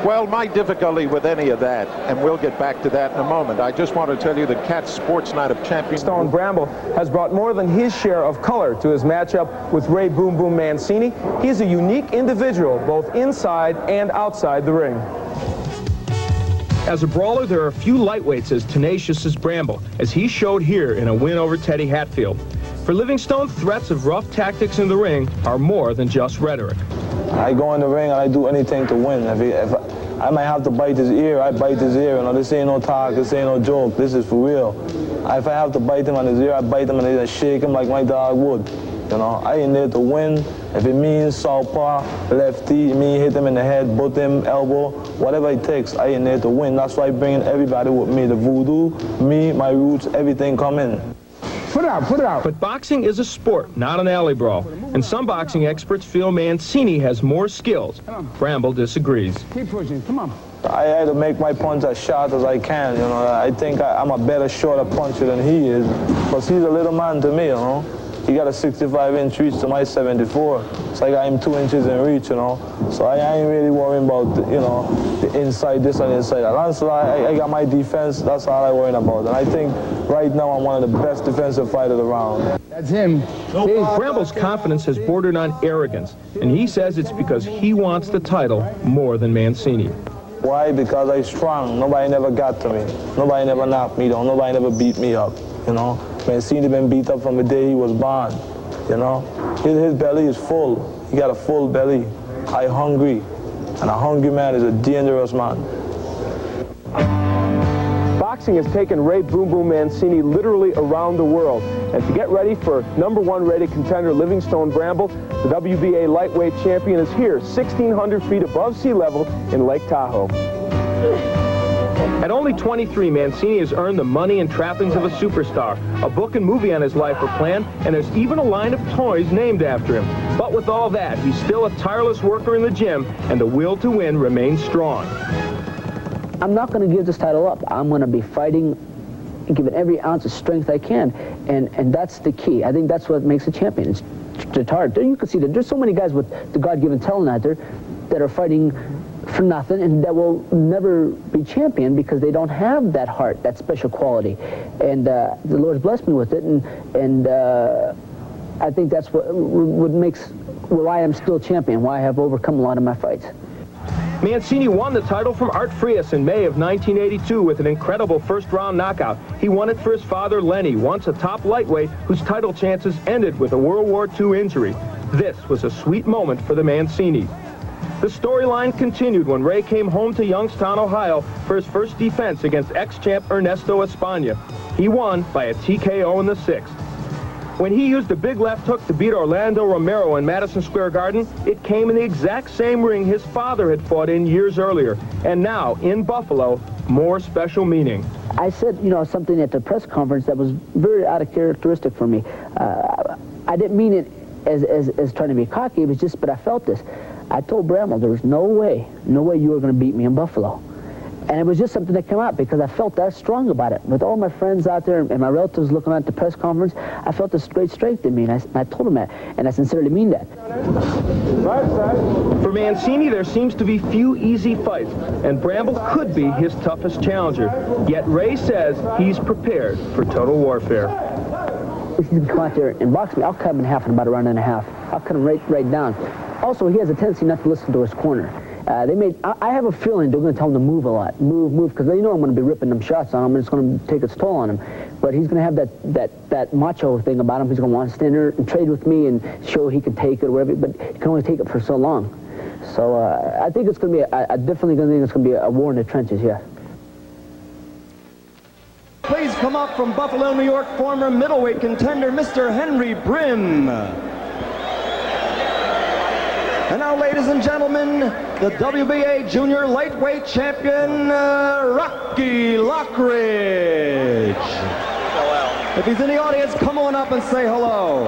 Well, my difficulty with any of that, and we'll get back to that in a moment, I just want to tell you that Cat's Sports Night of Champions. Livingstone Bramble has brought more than his share of color to his matchup with Ray Boom Boom Mancini. He's a unique individual, both inside and outside the ring. As a brawler, there are few lightweights as tenacious as Bramble, as he showed here in a win over Teddy Hatfield. For Livingstone, threats of rough tactics in the ring are more than just rhetoric. I go in the ring and I do anything to win. If I might have to bite his ear, I bite his ear. You know, this ain't no talk, this ain't no joke, this is for real. If I have to bite him on his ear, I bite him and I shake him like my dog would. You know, I ain't there to win. If it means southpaw, lefty, me hit him in the head, butt him, elbow, whatever it takes, I ain't there to win. That's why I bring everybody with me. The voodoo, me, my roots, everything come in. Put it out, put it out. But boxing is a sport, not an alley brawl. And some boxing experts feel Mancini has more skills. Bramble disagrees. Keep pushing, come on. I had to make my punch as sharp as I can, you know. I think I'm a better, shorter puncher than he is. Because he's a little man to me, you know. He got a 65-inch reach to my 74. So I got him 2 inches in reach, you know. So I ain't really worrying about, you know, the inside this and inside that. Honestly, I got my defense. That's all I'm worrying about. And I think right now I'm one of the best defensive fighters around. That's him. Bramble's confidence has bordered on arrogance, and he says it's because he wants the title more than Mancini. Why? Because I'm strong. Nobody never got to me. Nobody never knocked me down. Nobody never beat me up, you know. Mancini been beat up from the day he was born, you know. His belly is full. He got a full belly. I'm hungry, and a hungry man is a dangerous man. Boxing has taken Ray Boom Boom Mancini literally around the world. And to get ready for #1 rated contender Livingstone Bramble, the WBA lightweight champion is here, 1,600 feet above sea level in Lake Tahoe. At only 23, Mancini has earned the money and trappings of a superstar. A book and movie on his life are planned, and there's even a line of toys named after him. But with all that, he's still a tireless worker in the gym, and the will to win remains strong. I'm not going to give this title up. I'm going to be fighting and giving every ounce of strength I can, and that's the key. I think that's what makes a champion. It's hard. You can see that there's so many guys with the God-given talent out there that are fighting for nothing and that will never be champion because they don't have that heart, that special quality. And the Lord's blessed me with it, and I think that's what makes why I'm still champion, why I have overcome a lot of my fights. Mancini won the title from Art Frias in May of 1982 with an incredible first-round knockout. He won it for his father, Lenny, once a top lightweight whose title chances ended with a World War II injury. This was a sweet moment for the Mancinis. The storyline continued when Ray came home to Youngstown, Ohio for his first defense against ex-champ Ernesto España. He won by a TKO in the 6th. When he used a big left hook to beat Orlando Romero in Madison Square Garden, it came in the exact same ring his father had fought in years earlier. And now, in Buffalo, more special meaning. I said, you know, something at the press conference that was very out of characteristic for me. I didn't mean it as trying to be cocky, it was just, but I felt this. I told Bramble there was no way you were going to beat me in Buffalo. And it was just something that came out because I felt that strong about it. With all my friends out there and my relatives looking at the press conference, I felt this great strength in me, and I told them that, and I sincerely mean that. For Mancini, there seems to be few easy fights, and Bramble could be his toughest challenger. Yet Ray says he's prepared for total warfare. If you can come out there and box me, I'll cut him in half in about a round and a half. I'll cut him right down. Also, he has a tendency not to listen to his corner. I have a feeling they're going to tell him to move a lot. Move, because they know I'm going to be ripping them shots on him, and it's going to take its toll on him. But he's going to have that macho thing about him. He's going to want to stand there and trade with me and show he can take it or whatever, but he can only take it for so long. So I think it's going to be, I definitely think it's going to be a war in the trenches, yeah. Please come up from Buffalo, New York, former middleweight contender, Mr. Henry Brim. And now, ladies and gentlemen, the WBA Junior Lightweight Champion, Rocky Lockridge. If he's in the audience, come on up and say hello.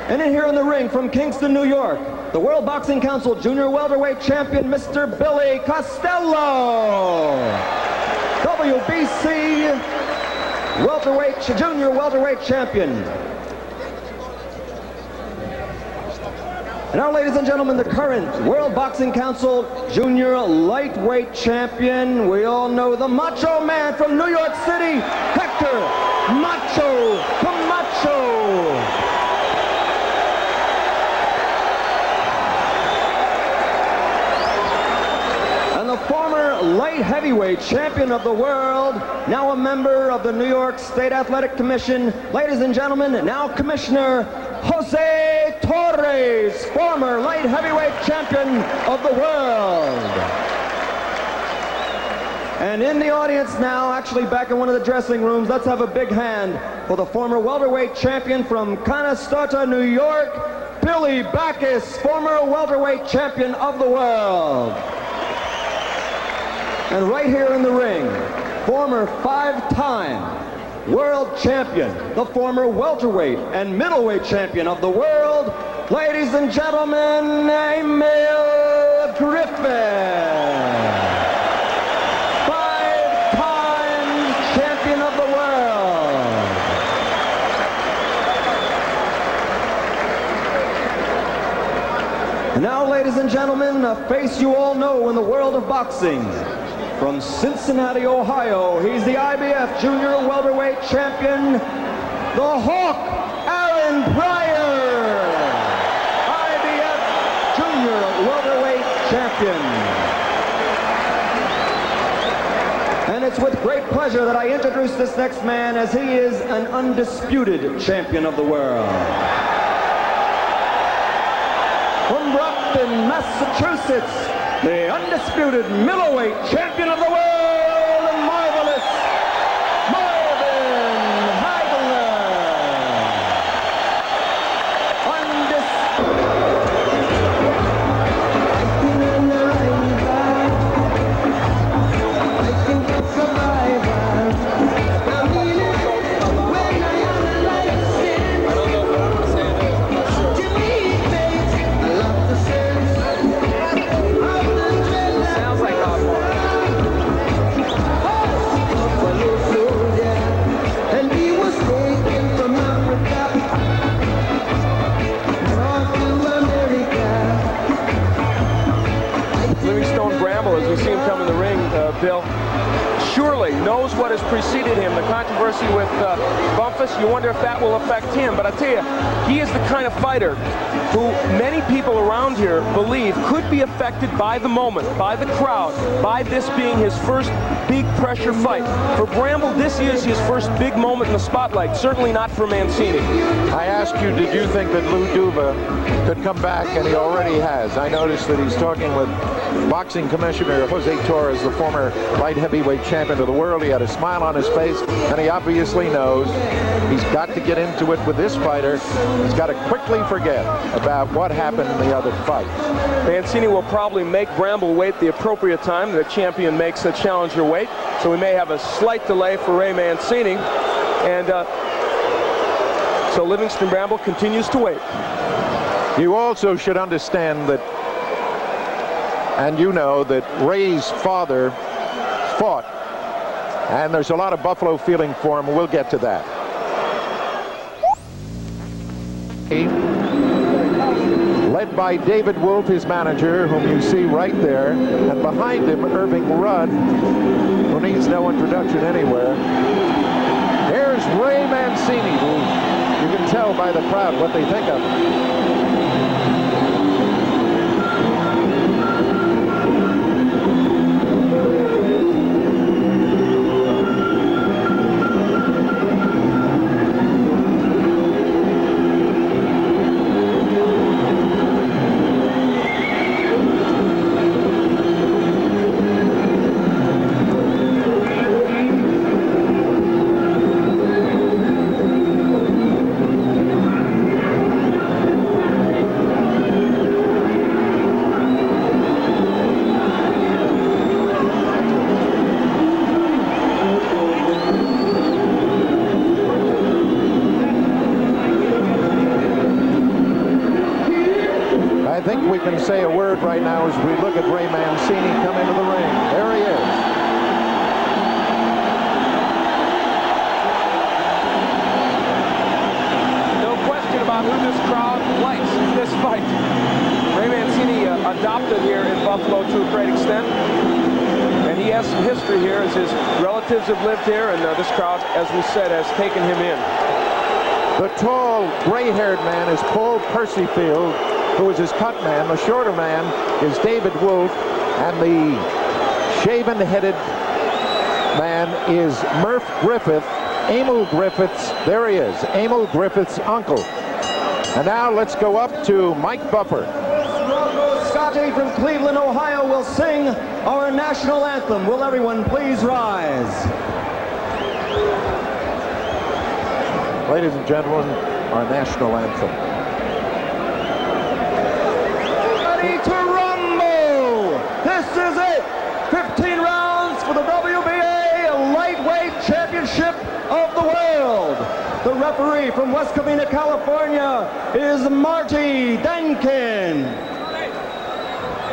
And in here in the ring from Kingston, New York, the World Boxing Council Junior Welterweight Champion, Mr. Billy Costello. WBC Junior Welterweight Champion. And now, ladies and gentlemen, the current World Boxing Council Junior Lightweight Champion. We all know the Macho Man from New York City, Hector Macho Camacho. The former light heavyweight champion of the world, now a member of the New York State Athletic Commission. Ladies and gentlemen, now Commissioner Jose Torres, former light heavyweight champion of the world. And in the audience now, actually back in one of the dressing rooms, let's have a big hand for the former welterweight champion from Canastota, New York, Billy Backus, former welterweight champion of the world. And right here in the ring, former five-time world champion, the former welterweight and middleweight champion of the world, ladies and gentlemen, Emil Griffin. Five-time champion of the world. And now, ladies and gentlemen, a face you all know in the world of boxing. From Cincinnati, Ohio, he's the IBF Junior Welterweight Champion, the Hawk, Aaron Pryor. IBF Junior Welterweight Champion. And it's with great pleasure that I introduce this next man, as he is an undisputed champion of the world. From Brockton, Massachusetts, the undisputed middleweight champion of the world, and marvelous Marvin Hagler. Livingstone Bramble, as we see him come in the ring, Bill, surely knows what has preceded him. The controversy with Bumpus, you wonder if that will affect him. But I tell you, he is the kind of fighter who many people around here believe could be affected by the moment, by the crowd, by this being his first big pressure fight. For Bramble, this is his first big moment in the spotlight, certainly not for Mancini. I asked you, did you think that Lou Duva could come back, and he already has. I noticed that he's talking with boxing commissioner Jose Torres, the former light heavyweight champion of the world. He had a smile on his face, and he obviously knows he's got to get into it with this fighter. He's got to quickly forget about what happened in the other fight. Mancini will probably make Bramble wait the appropriate time. The champion makes a challenger wait, so we may have a slight delay for Ray Mancini. And so Livingstone Bramble continues to wait. You also should understand that, and you know that Ray's father fought, and there's a lot of Buffalo feeling for him. We'll get to that. Led by David Wolf, his manager, whom you see right there, and behind him Irving Rudd, who needs no introduction anywhere. Here's Ray Mancini, who you can tell by the crowd what they think of him. I think we can say a word right now as we look at Ray Mancini come into the ring. There he is. No question about who this crowd likes in this fight. Buffalo to a great extent. And he has some history here, as his relatives have lived here, and this crowd, as we said, has taken him in. The tall, gray-haired man is Paul Percyfield, who is his cut man. The shorter man is David Wolf, and the shaven-headed man is Murph Griffith, Emil Griffith's, there he is, Emil Griffith's uncle. And now let's go up to Mike Buffer. Scotty from Cleveland, Ohio will sing our national anthem. Will everyone please rise? Ladies and gentlemen, our national anthem. Ready to rumble! This is it! 15 rounds for the WBA Lightweight Championship of the World. The referee from West Covina, California is Marty Denkin.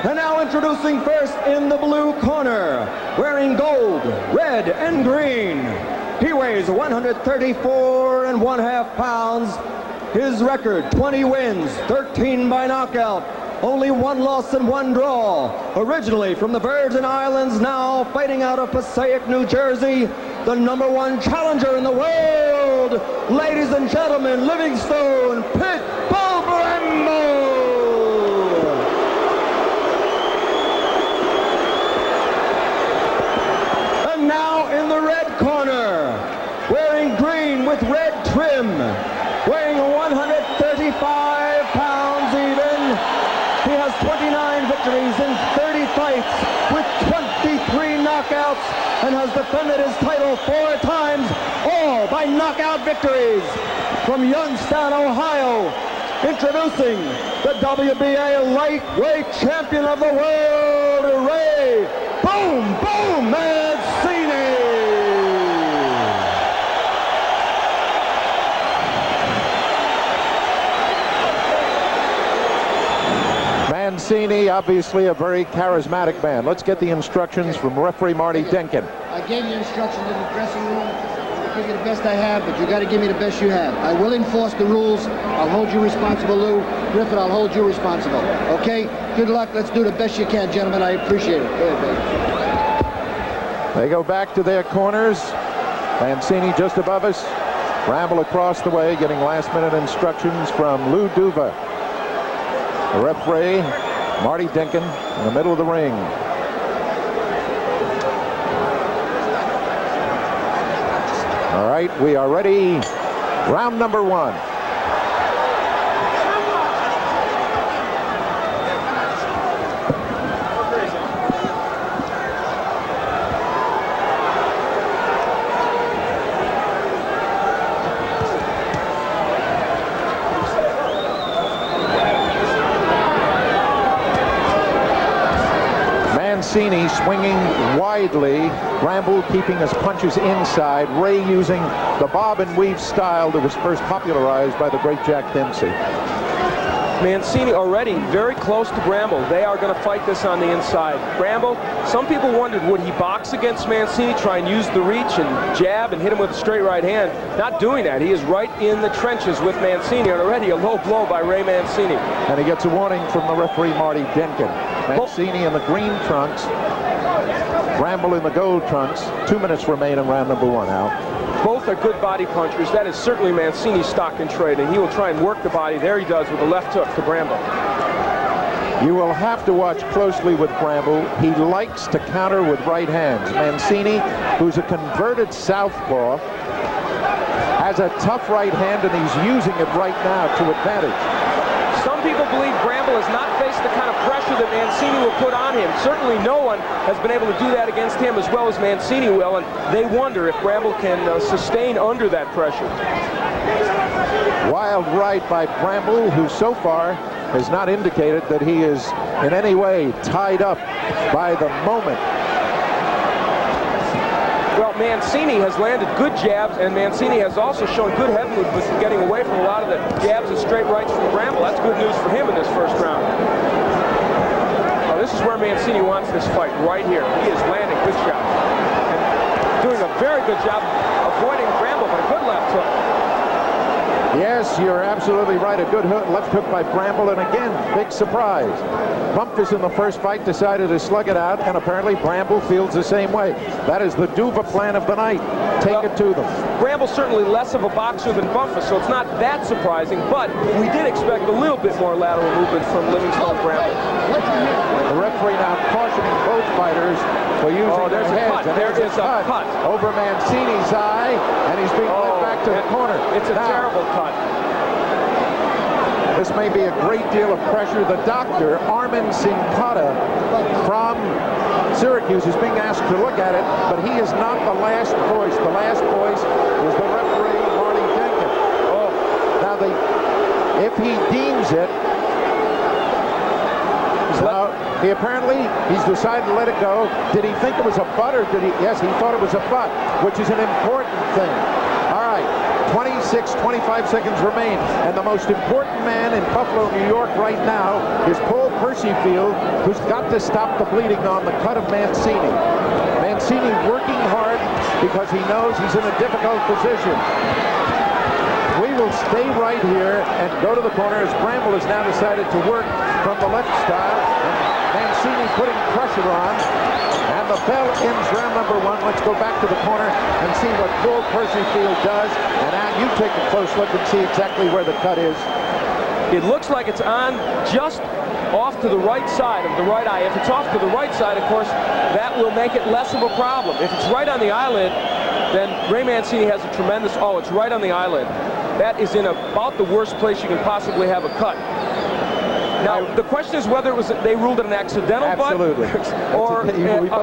And now introducing first in the blue corner, wearing gold, red, and green. He weighs 134.5 pounds. His record, 20 wins, 13 by knockout. Only 1 loss and 1 draw. Originally from the Virgin Islands, now fighting out of Passaic, New Jersey, the #1 challenger in the world. Ladies and gentlemen, Livingstone Pitbull Bramble. And now in the red corner, wearing green with red trim, weighing 135 pounds even. He has 29 victories in 30 fights with 23 knockouts and has defended his title 4 times, all by knockout victories. From Youngstown, Ohio, introducing the WBA lightweight champion of the world, Ray Boom Boom Mancini. Mancini, obviously a very charismatic man. Let's get the instructions from referee Marty Denkin. I gave you instructions in the dressing room. I'll give you the best I have, but you got to give me the best you have. I will enforce the rules. I'll hold you responsible, Lou. Griffith, I'll hold you responsible. Okay? Good luck. Let's do the best you can, gentlemen. I appreciate it. Go ahead, baby. They go back to their corners. Mancini just above us. Bramble across the way, getting last-minute instructions from Lou Duva. The referee, Marty Denkin, in the middle of the ring. All right, we are ready. Round number 1. Mancini swinging widely, Bramble keeping his punches inside, Ray using the bob and weave style that was first popularized by the great Jack Dempsey. Mancini already very close to Bramble. They are going to fight this on the inside. Bramble, some people wondered, would he box against Mancini, try and use the reach and jab and hit him with a straight right hand? Not doing that. He is right in the trenches with Mancini, and already a low blow by Ray Mancini. And he gets a warning from the referee Marty Denkin. Mancini in the green trunks, Bramble in the gold trunks. 2 minutes remain in round number 1 out. Both are good body punchers. That is certainly Mancini's stock in trade, and he will try and work the body. There he does with a left hook to Bramble. You will have to watch closely with Bramble. He likes to counter with right hands. Mancini, who's a converted southpaw, has a tough right hand, and he's using it right now to advantage. Some people believe Bramble has not faced the kind of pressure that Mancini will put on him. Certainly no one has been able to do that against him as well as Mancini will, and they wonder if Bramble can sustain under that pressure. Wild right by Bramble, who so far has not indicated that he is in any way tied up by the moment. Well, Mancini has landed good jabs, and Mancini has also shown good head movements, getting away from a lot of the jabs and straight rights from Bramble. That's good news for him in this first round. Now, this is where Mancini wants this fight, right here. He is landing good shots and doing a very good job avoiding Bramble, but a good left hook. Yes, you're absolutely right. A good hook, left hook by Bramble, and again, big surprise. Bumpus in the first fight decided to slug it out, and apparently Bramble feels the same way. That is the Duva plan of the night. Take it to them. Bramble's certainly less of a boxer than Bumpus, so it's not that surprising, but we did expect a little bit more lateral movement from Livingstone Bramble. The referee now cautioning both fighters for using their heads. And There is a cut. Over Mancini's eye, and he's being led back to the corner. It's a terrible cut. This may be a great deal of pressure. The doctor, Armin Sinkata from Syracuse, is being asked to look at it, but he is not the last voice. The last voice is the referee, Marty Jenkins. Now, if he deems it, he's decided to let it go. Did he think it was a butt, or did he? Yes, he thought it was a butt, which is an important thing. All right, 25 seconds remain, and the most important man in Buffalo, New York right now is Paul Percyfield, who's got to stop the bleeding on the cut of Mancini. Mancini working hard because he knows he's in a difficult position. We will stay right here and go to the corner as Bramble has now decided to work from the left style. And Mancini putting pressure on. And the bell ends round number 1. Let's go back to the corner and see what Paul Percyfield does. And now you take a close look and see exactly where the cut is. It looks like it's on just off to the right side of the right eye. If it's off to the right side, of course, that will make it less of a problem. If it's right on the eyelid, then Ray Mancini has a tremendous... Oh, it's right on the eyelid. That is in about the worst place you can possibly have a cut. Now, the question is whether it was they ruled it an accidental Absolutely. butt or a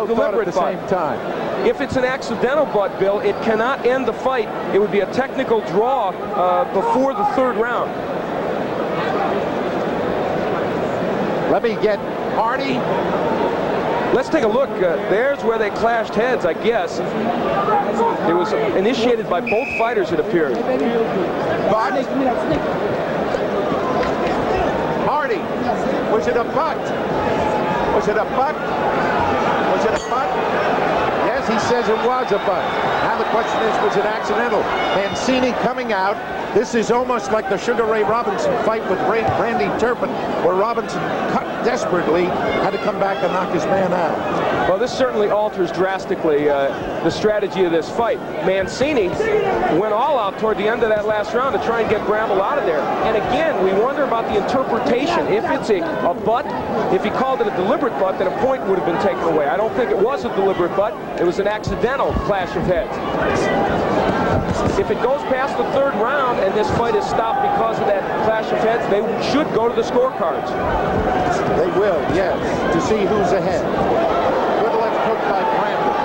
deliberate at the butt. same time. If it's an accidental butt, Bill, it cannot end the fight. It would be a technical draw before the third round. Let me get Marty. Let's take a look. There's where they clashed heads, I guess. It was initiated by both fighters, it appeared. Marty, was it a butt? Was it a butt? Was it a butt? Yes, he says it was a butt. Now the question is, was it accidental? Mancini coming out. This is almost like the Sugar Ray Robinson fight with Randy Turpin, where Robinson cut desperately, had to come back and knock his man out. Well, this certainly alters drastically the strategy of this fight. Mancini went all out toward the end of that last round to try and get Bramble out of there. And again, we wonder about the interpretation. If it's a butt, if he called it a deliberate butt, then a point would have been taken away. I don't think it was a deliberate butt. It was an accidental clash of heads. If it goes past the third round and this fight is stopped because of that clash of heads, they should go to the scorecards. They will, yes, to see who's ahead. Good left hook by Bramble.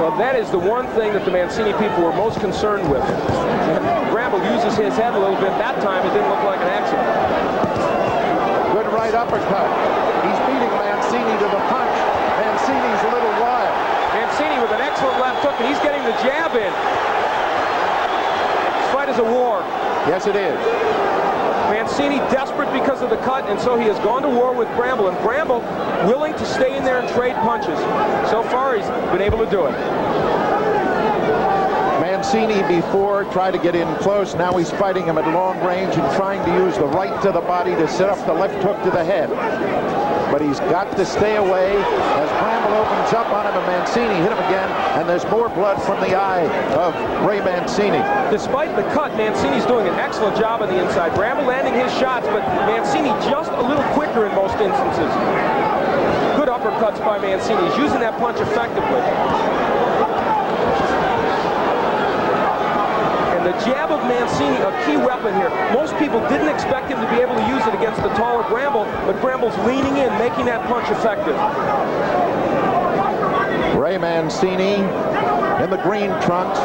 Well, that is the one thing that the Mancini people were most concerned with. Bramble uses his head a little bit. That time it didn't look like an accident. Good right uppercut. He's beating Mancini to the punch. Mancini's a little wild. Mancini with an excellent left hook, and he's getting the jab in. This fight is a war. Yes, it is. Mancini desperate because of the cut, and so he has gone to war with Bramble, and Bramble willing to stay in there and trade punches. So far, he's been able to do it. Mancini before tried to get in close. Now he's fighting him at long range and trying to use the right to the body to set up the left hook to the head. But he's got to stay away as Bramble opens up on him, and Mancini hit him again, and there's more blood from the eye of Ray Mancini. Despite the cut, Mancini's doing an excellent job on the inside. Bramble landing his shots, but Mancini just a little quicker in most instances. Good uppercuts by Mancini. He's using that punch effectively. The jab of Mancini, a key weapon here. Most people didn't expect him to be able to use it against the taller Bramble, but Bramble's leaning in, making that punch effective. Ray Mancini in the green trunks,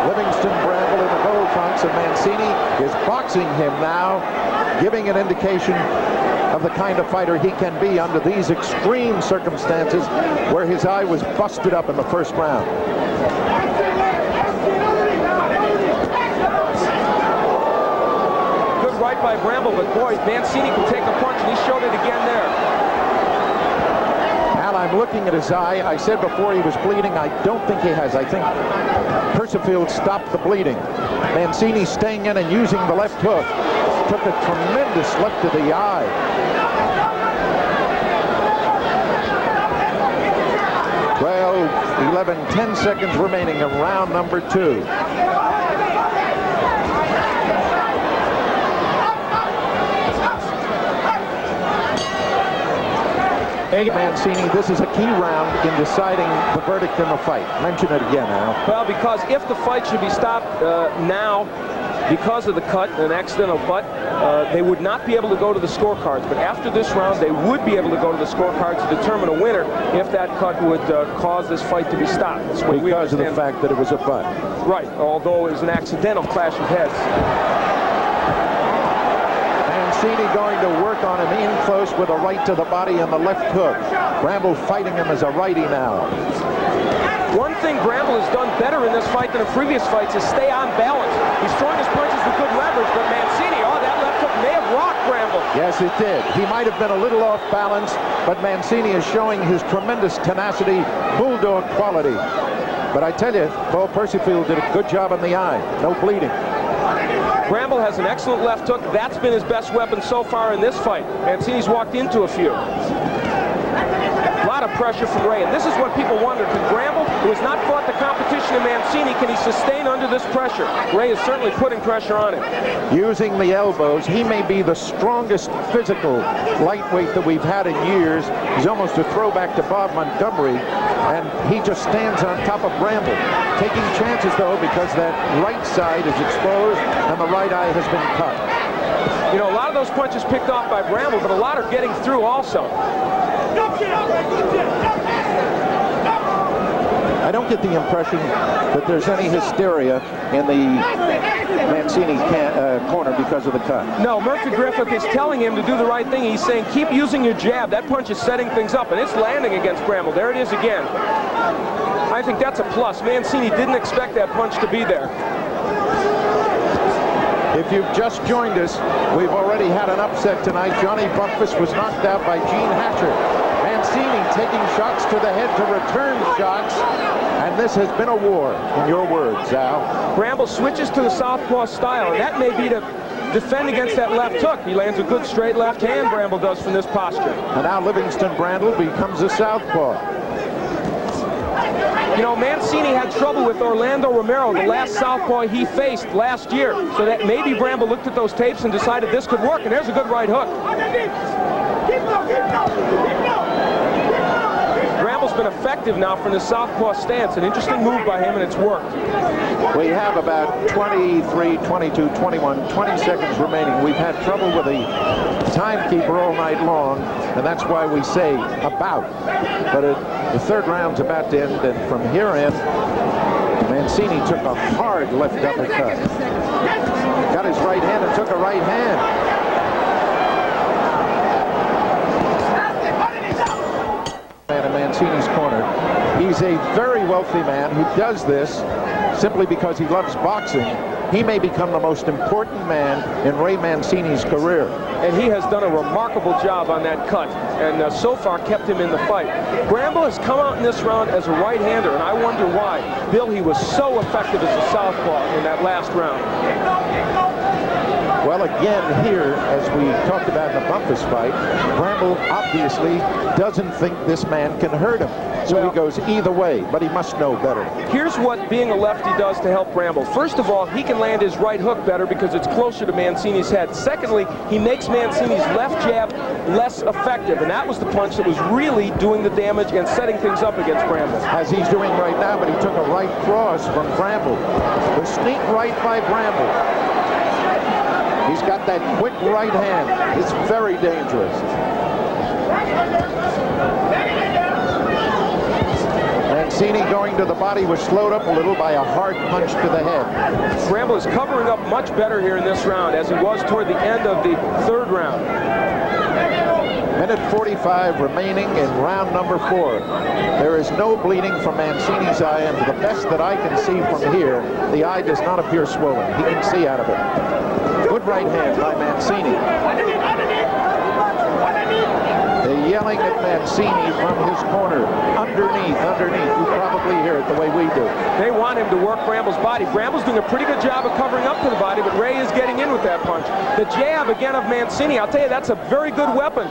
Livingstone Bramble in the gold trunks, and Mancini is boxing him now, giving an indication of the kind of fighter he can be under these extreme circumstances where his eye was busted up in the first round. Right by Bramble, but boy, Mancini can take a punch, and he showed it again there. Well, I'm I'm looking at his eye. I said before he was bleeding. I don't think he has. I think Percival stopped the bleeding. Mancini staying in and using the left hook. Took a tremendous left to the eye. 12, 11, 10 seconds remaining in round number 2. Mancini, this is a key round in deciding the verdict in the fight. Mention it again, Al. Well, because if the fight should be stopped now because of the cut, an accidental cut, they would not be able to go to the scorecards. But after this round, they would be able to go to the scorecards to determine a winner if that cut would cause this fight to be stopped. That's what because of the fact that it was a butt. Right, although it was an accidental clash of heads. Mancini going to work on him in close with a right to the body and the left hook. Bramble fighting him as a righty now. One thing Bramble has done better in this fight than in previous fights is stay on balance. He's throwing his punches with good leverage, but Mancini, that left hook may have rocked Bramble. Yes, it did. He might have been a little off balance, but Mancini is showing his tremendous tenacity, bulldog quality. But I tell you, Paul Percival did a good job on the eye. No bleeding. Bramble has an excellent left hook. That's been his best weapon so far in this fight. Mancini's walked into a few. A lot of pressure from Ray, and this is what people wonder. Can Bramble, who has not fought the competition in Mancini, can he sustain under this pressure? Ray is certainly putting pressure on him. Using the elbows, he may be the strongest physical lightweight that we've had in years. He's almost a throwback to Bob Montgomery, and he just stands on top of Bramble. Taking chances, though, because that right side is exposed and the right eye has been cut. You know, a lot of those punches picked off by Bramble, but a lot are getting through also. I don't get the impression that there's any hysteria in the Mancini corner because of the cut. No, Murphy Griffith is telling him to do the right thing. He's saying, keep using your jab. That punch is setting things up, and it's landing against Bramble. There it is again. I think that's a plus. Mancini didn't expect that punch to be there. If you've just joined us, we've already had an upset tonight. Johnny Bumpus was knocked out by Gene Hatcher. Mancini taking shots to the head to return shots, and this has been a war, in your words, Al. Bramble switches to the southpaw style, and that may be to defend against that left hook. He lands a good straight left hand, Bramble does, from this posture. And now Livingstone Bramble becomes a southpaw. You know, Mancini had trouble with Orlando Romero, the last southpaw he faced last year. So that maybe Bramble looked at those tapes and decided this could work, and there's a good right hook. Bramble's been effective now from the southpaw stance. An interesting move by him, and it's worked. We have about 23, 22, 21, 20 seconds remaining. We've had trouble with the timekeeper all night long, and that's why we say about. But the third round's about to end, and from here in, Mancini took a hard left uppercut. Got his right hand and took a right hand. And in Mancini's corner, he's a very wealthy man who does this simply because he loves boxing. He may become the most important man in Ray Mancini's career. And he has done a remarkable job on that cut, and so far kept him in the fight. Bramble has come out in this round as a right-hander, and I wonder why. Bill, he was so effective as a southpaw in that last round. Well, again, here, as we talked about in the Bumpus fight, Bramble obviously doesn't think this man can hurt him. So he goes either way, but he must know better. Here's what being a lefty does to help Bramble. First of all, he can land his right hook better because it's closer to Mancini's head. Secondly, he makes Mancini's left jab less effective, and that was the punch that was really doing the damage and setting things up against Bramble. As he's doing right now, but he took a right cross from Bramble. The sneak right by Bramble. He's got that quick right hand. It's very dangerous. Mancini going to the body was slowed up a little by a hard punch to the head. Bramble is covering up much better here in this round, as he was toward the end of the third round. Minute 45 remaining in round number 4. There is no bleeding from Mancini's eye, and to the best that I can see from here, the eye does not appear swollen. He can see out of it. Good right hand by Mancini. The yelling at Mancini from his corner. Underneath. You probably hear it the way we do. They want him to work Bramble's body. Bramble's doing a pretty good job of covering up to the body, but Ray is getting in with that punch. The jab again of Mancini, I'll tell you, that's a very good weapon.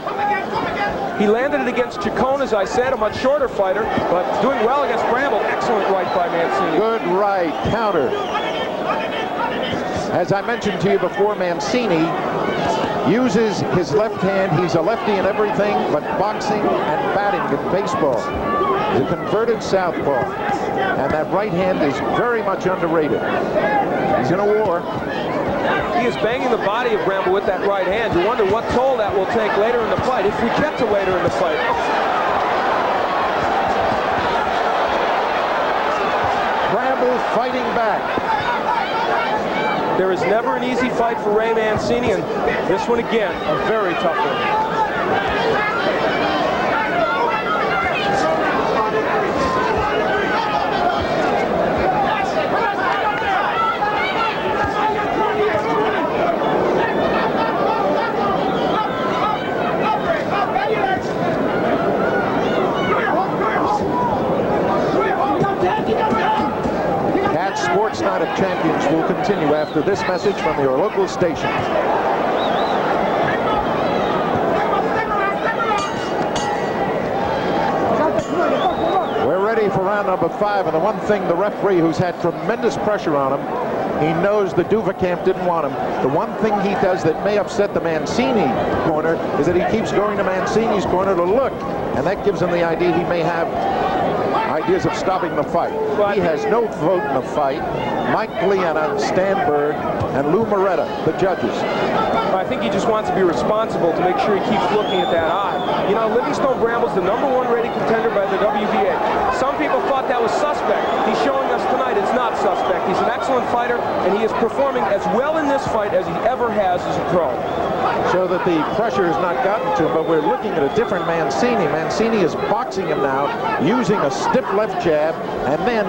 He landed it against Chacon, as I said, a much shorter fighter, but doing well against Bramble. Excellent right by Mancini. Good right, counter. As I mentioned to you before, Mancini uses his left hand. He's a lefty in everything but boxing and batting in baseball. He's a converted southpaw, and that right hand is very much underrated. He's in a war. He is banging the body of Bramble with that right hand. You wonder what toll that will take later in the fight, if we get to later in the fight. Bramble fighting back. There is never an easy fight for Ray Mancini, and this one again, a very tough one. Sports Night of Champions will continue after this message from your local station. We're ready for round number 5, and the one thing the referee, who's had tremendous pressure on him, he knows the Duva camp didn't want him. The one thing he does that may upset the Mancini corner is that he keeps going to Mancini's corner to look, and that gives him the idea he may have ideas of stopping the fight. He has no vote in the fight. Mike Gliena, Stan Berg, and Lou Moretta, the judges. I think he just wants to be responsible to make sure he keeps looking at that eye. You know, Livingstone Bramble's the #1 rated contender by the WBA. Some people thought that was suspect. He's showing us tonight it's not suspect. He's an excellent fighter, and he is performing as well in this fight as he ever has as a pro. So that the pressure has not gotten to him, but we're looking at a different Mancini. Mancini is boxing him now, using a stiff left jab, and then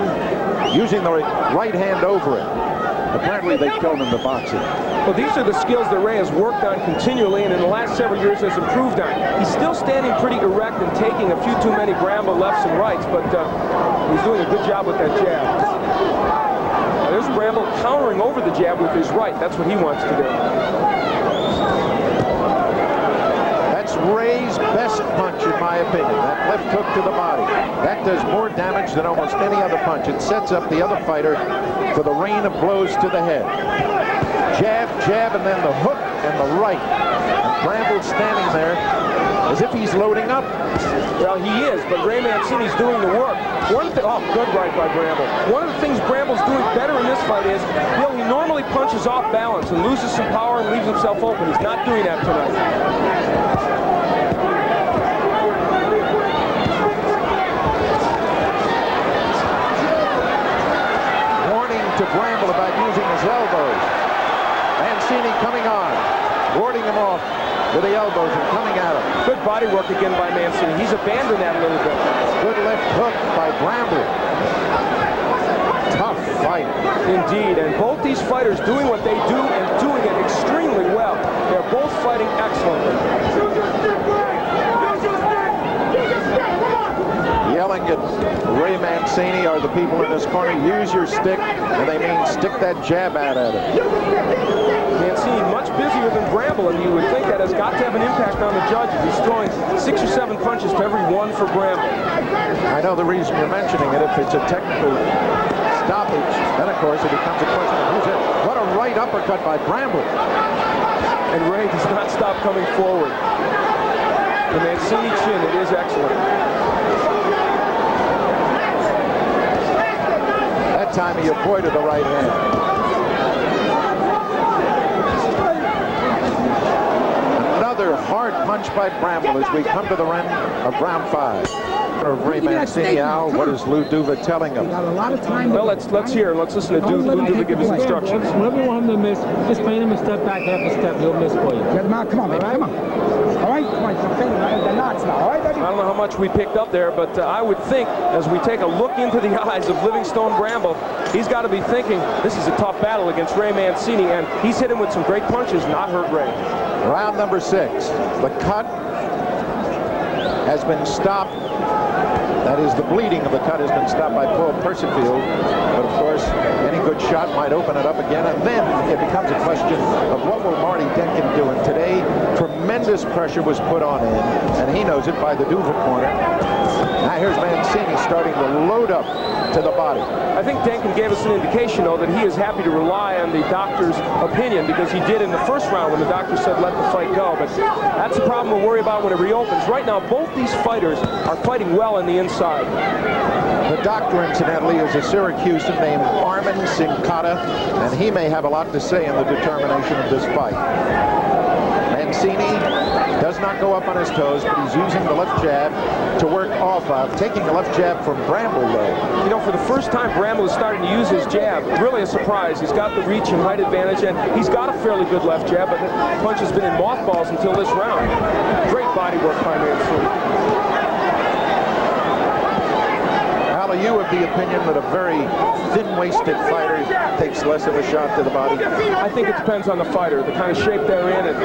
using the right hand over it. Apparently they've shown him the boxing. Well, these are the skills that Ray has worked on continually, and in the last several years has improved on. He's still standing pretty erect and taking a few too many Bramble lefts and rights, but he's doing a good job with that jab. Now, there's Bramble countering over the jab with his right. That's what he wants to do. That's Ray's best punch, in my opinion. That left hook to the body. That does more damage than almost any other punch. It sets up the other fighter for the rain of blows to the head. Jab, jab, and then the hook and the right. And Bramble standing there as if he's loading up. Well, he is, but Ray Mancini's doing the work. Oh, good right by Bramble. One of the things Bramble's doing better in this fight is, he normally punches off balance and loses some power and leaves himself open. He's not doing that tonight. To Bramble about using his elbows. Mancini coming on, warding him off with the elbows and coming at him. Good body work again by Mancini. He's abandoned that a little bit. Good left hook by Bramble. Tough fight. Indeed, and both these fighters doing what they do and doing it extremely well. They're both fighting excellently. Yelling at Ray Mancini are the people in this corner, use your stick, and they mean stick that jab out at it. Mancini much busier than Bramble, and you would think that has got to have an impact on the judges. He's throwing 6 or 7 punches to every one for Bramble. I know the reason you're mentioning it. If it's a technical stoppage, then of course it becomes a question of who's in. What a right uppercut by Bramble. And Ray does not stop coming forward. The Mancini chin, it is excellent. That time he avoided the right hand. Another hard punch by Bramble as we come to the end of round 5. Of Ray Mancini, Al, what is Lou Duva telling him? Well, let's hear. Let's listen to Lou Duva give his instructions. Whenever you want him to miss, just paint him a step back, half a step. He'll miss for you. Come on, baby, come on. All right, come on, the knots now. All right, baby. I don't know how much we picked up there, but I would think as we take a look into the eyes of Livingstone Bramble, he's got to be thinking this is a tough battle against Ray Mancini, and he's hit him with some great punches, not hurt Ray. Round number 6. The cut has been stopped. That is, the bleeding of the cut has been stopped by Paul Percifield. But of course, any good shot might open it up again. And then it becomes a question of what will Marty Denkin do. And today, tremendous pressure was put on him. And he knows it by the Duva corner. Now here's Mancini starting to load up to the body. I think Denkin gave us an indication, though, that he is happy to rely on the doctor's opinion, because he did in the first round when the doctor said let the fight go. But that's the problem we'll worry about when it reopens. Right now, both these fighters are fighting well on the inside. The doctor, incidentally, is a Syracusan named Armin Sincata, and he may have a lot to say in the determination of this fight. Mancini does not go up on his toes, but he's using the left jab to work off of, taking the left jab from Bramble, though. You know, for the first time, Bramble is starting to use his jab. Really a surprise. He's got the reach and height advantage, and he's got a fairly good left jab, but the punch has been in mothballs until this round. Great body work by Mancini. Are you of the opinion that a very thin-waisted fighter takes less of a shot to the body? I think it depends on the fighter, the kind of shape they're in. And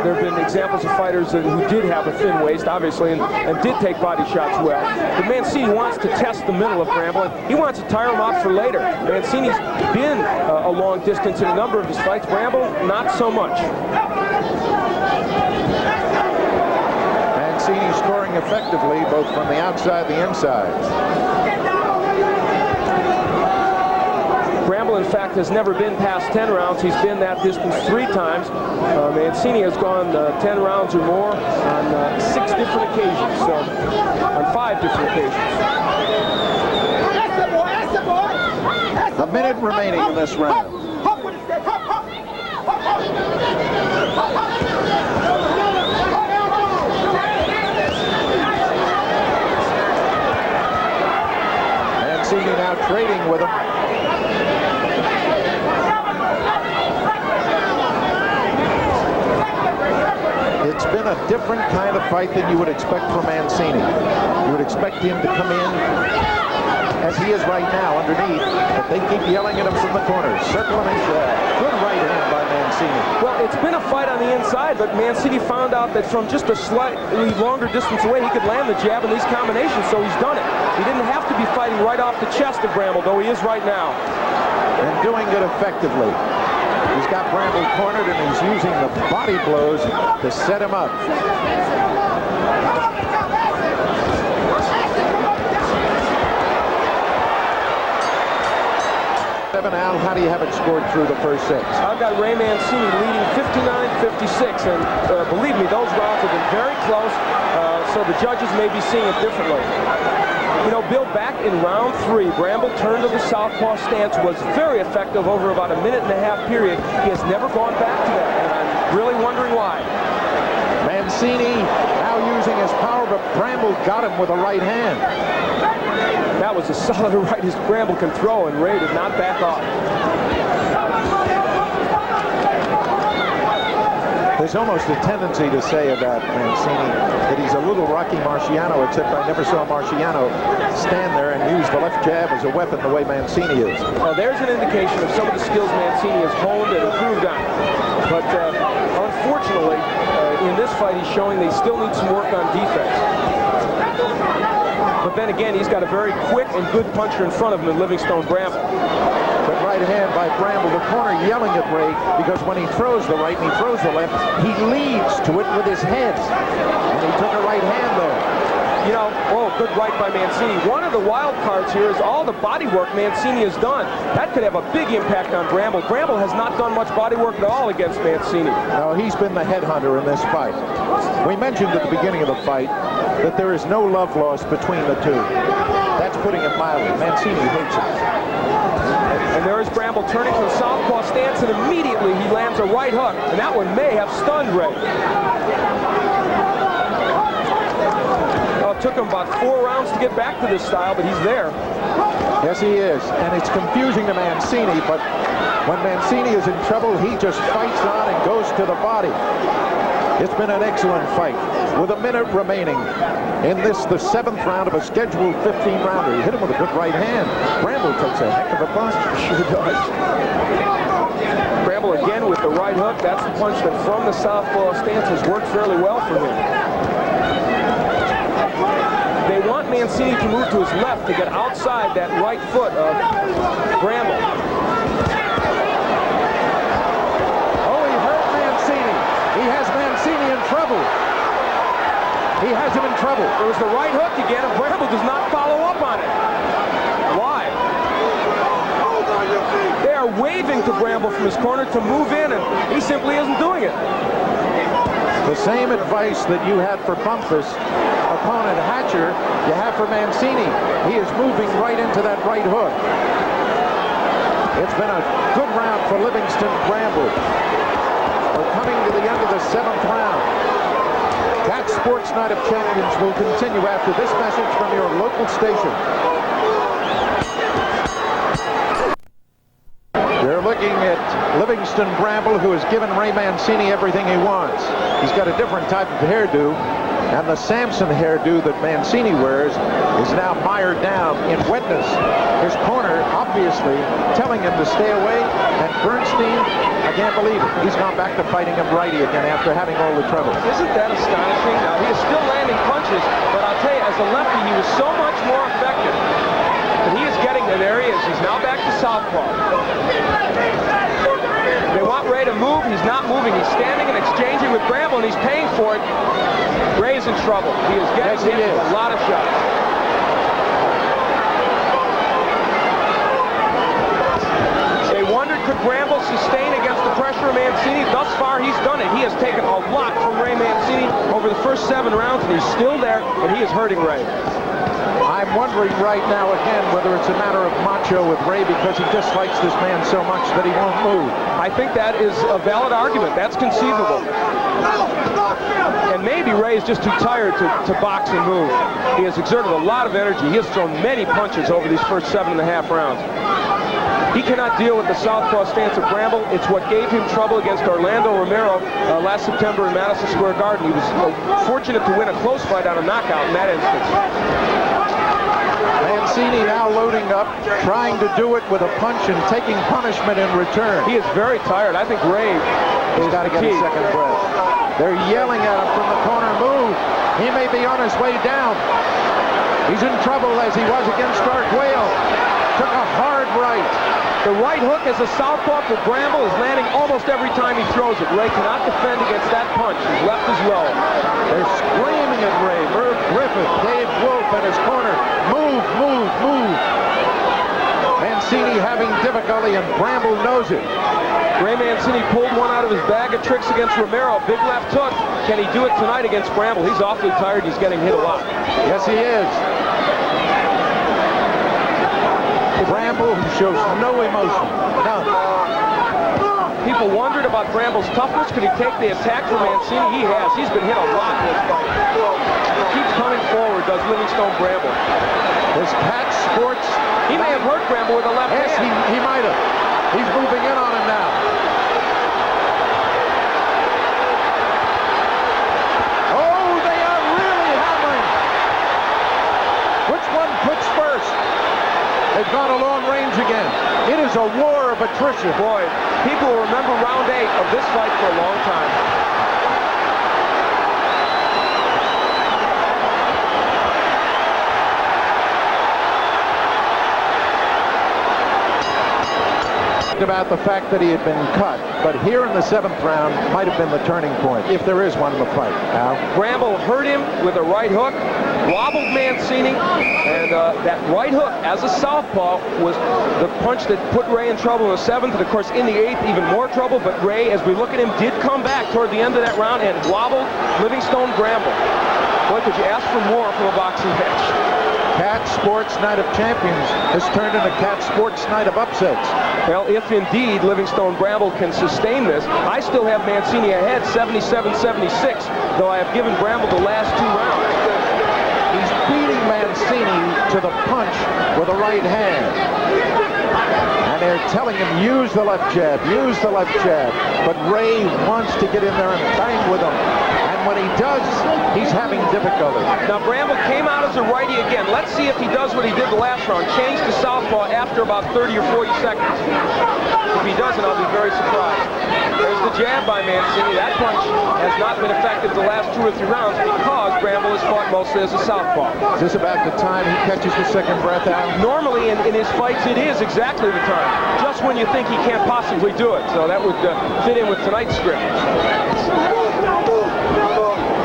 there have been examples of fighters who did have a thin waist, obviously, and did take body shots well. But Mancini wants to test the middle of Bramble, and he wants to tire him out for later. Mancini's been a long distance in a number of his fights. Bramble, not so much. Mancini scoring effectively both from the outside and the inside. Bramble, in fact, has never been past 10 rounds. He's been that distance 3 times. Mancini has gone 10 rounds or more on 6 different occasions, so on 5 different occasions. A minute remaining in this round. Mancini now trading with him. It's been a different kind of fight than you would expect from Mancini. You would expect him to come in, as he is right now, underneath, but they keep yelling at him from the corners. Circle him in. Good right hand by Mancini. Well, it's been a fight on the inside, but Mancini found out that from just a slightly longer distance away, he could land the jab in these combinations, so he's done it. He didn't have to be fighting right off the chest of Bramble, though he is right now. And doing it effectively. He's got Bramble cornered, and he's using the body blows to set him up. Al, how do you have it scored through the first 6? I've got Ray Mancini leading 59-56, and believe me, those rounds have been very close, so the judges may be seeing it differently. You know, Bill, back in round 3, Bramble turned to the southpaw stance, was very effective over about a 1.5-minute period. He has never gone back to that, and I'm really wondering why. Mancini now using his power, but Bramble got him with a right hand. That was as solid a right as Bramble can throw, and Ray did not back off. There's almost a tendency to say about Mancini that he's a little Rocky Marciano, except I never saw Marciano stand there and use the left jab as a weapon the way Mancini is. Well, there's an indication of some of the skills Mancini has honed and improved on. But unfortunately, in this fight, he's showing they still need some work on defense. But then again, he's got a very quick and good puncher in front of him in Livingstone Bramble. But right hand by Bramble, the corner yelling at Ray, because when he throws the right and he throws the left, he leads to it with his head. And he took a right hand there. You know, oh, good right by Mancini. One of the wild cards here is all the body work Mancini has done. That could have a big impact on Bramble. Bramble has not done much body work at all against Mancini. No, he's been the headhunter in this fight. We mentioned at the beginning of the fight that there is no love lost between the two. That's putting it mildly. Mancini hates it. And there is Bramble turning to the southpaw stance, and immediately he lands a right hook. And that one may have stunned Ray. Well, it took him about 4 rounds to get back to this style, but he's there. Yes, he is. And it's confusing to Mancini, but when Mancini is in trouble, he just fights on and goes to the body. It's been an excellent fight with a minute remaining in this, the 7th round of a scheduled 15-rounder. He hit him with a good right hand. Bramble takes a heck of a punch. Sure does. Bramble again with the right hook. That's the punch that from the southpaw stance has worked fairly well for him. Mancini to move to his left to get outside that right foot of Bramble. Oh, he hurt Mancini. He has Mancini in trouble. He has him in trouble. There was the right hook again, and Bramble does not follow up on it. Why? They are waving to Bramble from his corner to move in, and he simply isn't doing it. The same advice that you had for Bumpus, opponent Hatcher, you have for Mancini. He is moving right into that right hook. It's been a good round for Livingstone Bramble. We're coming to the end of the 7th round. That Sports Night of Champions will continue after this message from your local station. We're looking at Livingstone Bramble, who has given Ray Mancini everything he wants. He's got a different type of hairdo, and the Samson hairdo that Mancini wears is now mired down in wetness. His corner obviously telling him to stay away, and Bernstein, I can't believe it, he's gone back to fighting him righty again after having all the trouble. Isn't that astonishing? Now, he is still landing punches, but I'll tell you, as a lefty, he was so much more effective. But he is getting, and there he is. He's now back to southpaw. They want Ray to move. He's not moving. He's standing and exchanging with Bramble, and he's paying for it. Ray's in trouble. He is getting hit with a lot of shots. They wondered, could Bramble sustain against the pressure of Mancini? Thus far, he's done it. He has taken a lot from Ray Mancini over the first 7 rounds, and he's still there, and he is hurting Ray. I'm wondering right now again whether it's a matter of macho with Ray because he dislikes this man so much that he won't move. I think that is a valid argument. That's conceivable. And maybe Ray is just too tired to box and move. He has exerted a lot of energy. He has thrown many punches over these first 7.5 rounds. He cannot deal with the southpaw stance of Bramble. It's what gave him trouble against Orlando Romero last September in Madison Square Garden. He was fortunate to win a close fight on a knockout in that instance. Mancini now loading up, trying to do it with a punch and taking punishment in return. He is very tired. I think Ray has got to get a second breath. They're yelling at him from the corner, move. He may be on his way down. He's in trouble as he was against Arguello. Took a hard right. The right hook as a southpaw for Bramble is landing almost every time he throws it. Ray cannot defend against that punch. His left is low. They're screaming at Ray. Merv Griffith, Dave Wolf at his corner. Move, move, move. Mancini having difficulty, and Bramble knows it. Ray Mancini pulled one out of his bag of tricks against Romero. Big left hook. Can he do it tonight against Bramble? He's awfully tired. He's getting hit a lot. Yes, he is. Bramble shows no emotion. None. People wondered about Bramble's toughness. Could he take the attack from Mancini? He has. He's been hit a lot in this fight. He keeps coming forward, does Livingstone Bramble. His Pat Sports. He may have hurt Bramble with a left hand. Yes, he might have. He's moving in on him now. Oh, they are really hammering. Which one puts first? They've gone a long range again. It is a war of attrition. Boy, people will remember round 8 of this fight for a long time. About the fact that he had been cut, but here in the 7th round might have been the turning point, if there is one in the fight. Al? Bramble hurt him with a right hook, wobbled Mancini, and that right hook as a southpaw was the punch that put Ray in trouble in the 7th, and of course in the 8th even more trouble, but Ray, as we look at him, did come back toward the end of that round and wobbled Livingstone Bramble. Boy, could you ask for more from a boxing match? Cat Sports Night of Champions has turned into Cat Sports Night of Upsets. Well, if indeed Livingstone Bramble can sustain this, I still have Mancini ahead 77-76, though I have given Bramble the last 2 rounds. He's beating Mancini to the punch with a right hand. And they're telling him, use the left jab, use the left jab. But Ray wants to get in there and bang with him. And when he does, he's having difficulty. Now, Bramble came out as a righty again. Let's Let's see if he does what he did the last round. Change to southpaw after about 30 or 40 seconds. If he doesn't, I'll be very surprised. There's the jab by Mancini. That punch has not been effective the last 2 or 3 rounds because Bramble has fought mostly as a southpaw. Is this about the time he catches the second breath out? Normally in his fights it is exactly the time. Just when you think he can't possibly do it. So that would fit in with tonight's script.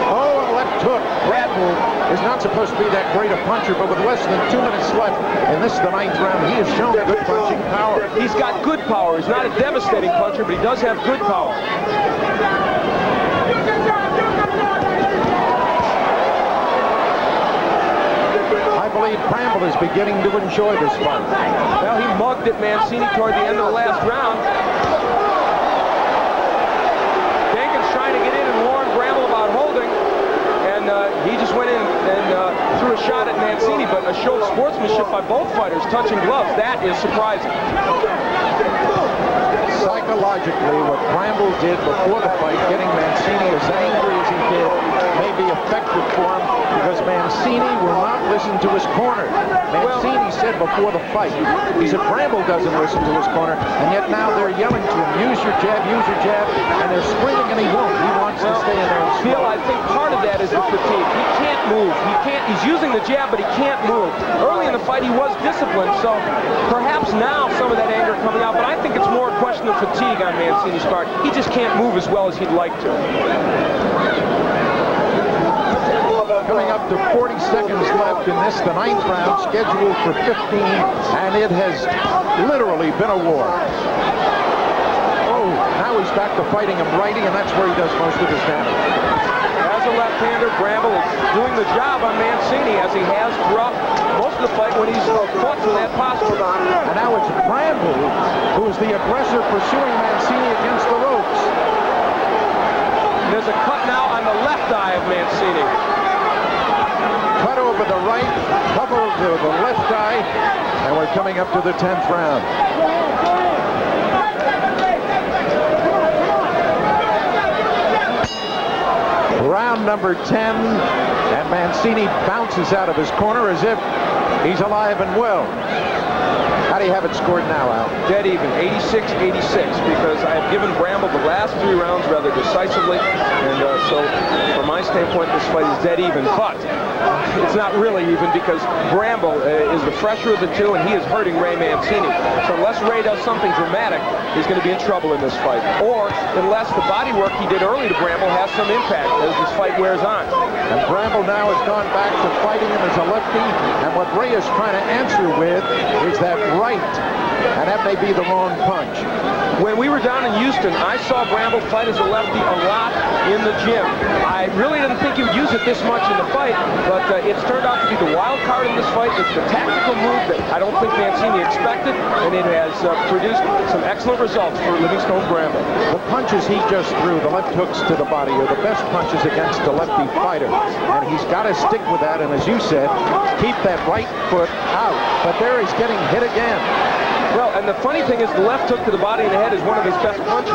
Oh, a left hook. Bramble is not supposed to be that great a puncher, but with less than 2 minutes left in this, the 9th round, he has shown good punching power. He's got good power. He's not a devastating puncher, but he does have good power. I believe Bramble is beginning to enjoy this fight. Well, he mugged at Mancini toward the end of the last round. Jenkins trying to get in and warn Bramble about holding, and he just went in and threw a shot at Mancini, but a show of sportsmanship by both fighters, touching gloves. That is surprising. Psychologically, what Bramble did before the fight, getting Mancini as angry as he did, may be effective for him because Mancini will not listen to his corner. Mancini said before the fight, he said Bramble doesn't listen to his corner, and yet now they're yelling to him, use your jab, and they're screaming, and he won't. He wants to stay in there and Phil, I think part of that is the fatigue. He can't move. He's using the jab, but he can't move. Early in the fight, he was disciplined, so perhaps now some of that anger coming out, but I think it's more a question of fatigue on Mancini's part. He just can't move as well as he'd like to. Coming up to 40 seconds left in this, the 9th round, scheduled for 15, and it has literally been a war. Oh, now he's back to fighting him righty, and that's where he does most of his damage. As a left-hander, Bramble is doing the job on Mancini, as he has throughout most of the fight when he's fought from that posture. And now it's Bramble who is the aggressor pursuing Mancini against the ropes. There's a cut now on the left eye of Mancini. Cut over the right, cover to the left eye, and we're coming up to the 10th round. Round number 10, and Mancini bounces out of his corner as if he's alive and well. How do you have it scored now, Al? Dead even, 86-86, because I have given Bramble the last 3 rounds rather decisively, and so from my standpoint, this fight is dead even, but it's not really even because Bramble is the fresher of the two, and he is hurting Ray Mancini. So unless Ray does something dramatic, he's going to be in trouble in this fight, or unless the body work he did early to Bramble has some impact as this fight wears on. And Bramble now has gone back to fighting him as a lefty, and what Ray is trying to answer with is that right, and that may be the wrong punch. When we were down in Houston, I saw Bramble fight as a lefty a lot in the gym. I really didn't think he would use it this much in the fight, but it's turned out to be the wild card in this fight. It's the tactical move that I don't think Mancini expected, and it has produced some excellent results for Livingstone Bramble. The punches he just threw, the left hooks to the body, are the best punches against a lefty fighter, and he's got to stick with that, and as you said, keep that right foot out. But there he's getting hit again. Well, and the funny thing is the left hook to the body and the head is one of his best punches.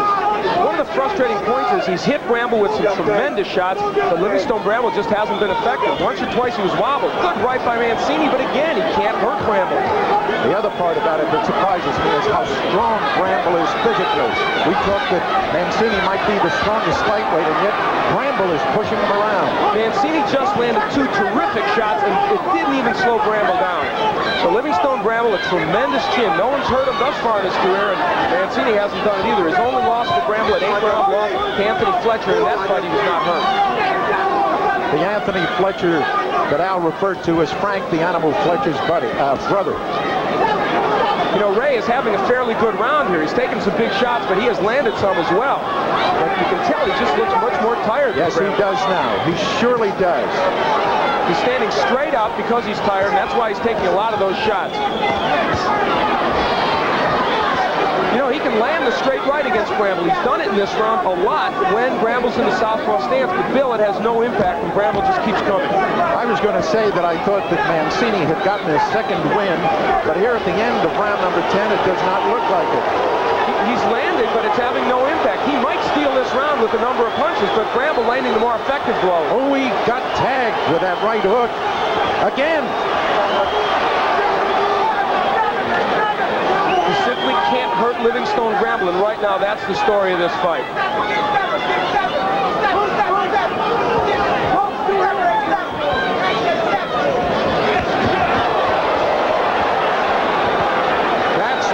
One of the frustrating points is he's hit Bramble with some tremendous shots, but Livingstone Bramble just hasn't been effective. Once or twice he was wobbled. Good right by Mancini, but again, he can't hurt Bramble. The other part about it that surprises me is how strong Bramble is physically. We talked that Mancini might be the strongest lightweight, and yet Bramble is pushing him around. Mancini just landed 2 terrific shots, and it didn't even slow Bramble down. So Livingstone Bramble, a tremendous chin. No one's hurt him thus far in his career, and Mancini hasn't done it either. His only loss to Bramble, an 8th-round loss to Anthony Fletcher, and that fight he was not hurt. The Anthony Fletcher that Al referred to as Frank the Animal Fletcher's brother. You know, Ray is having a fairly good round here. He's taken some big shots, but he has landed some as well. But you can tell he just looks much more tired. Yes, he does now. He surely does. He's standing straight up because he's tired, and that's why he's taking a lot of those shots. You know, he can land the straight right against Bramble. He's done it in this round a lot when Bramble's in the southpaw stance, but Bill, it has no impact when Bramble just keeps coming. I was going to say that I thought that Mancini had gotten his second win, but here at the end of round number 10, it does not look like it. He's landing, but it's having no impact. He might steal this round with a number of punches, but Bramble landing the more effective blow. Oh, he got tagged with that right hook. Again. simply can't hurt Livingstone Bramble, and right now that's the story of this fight.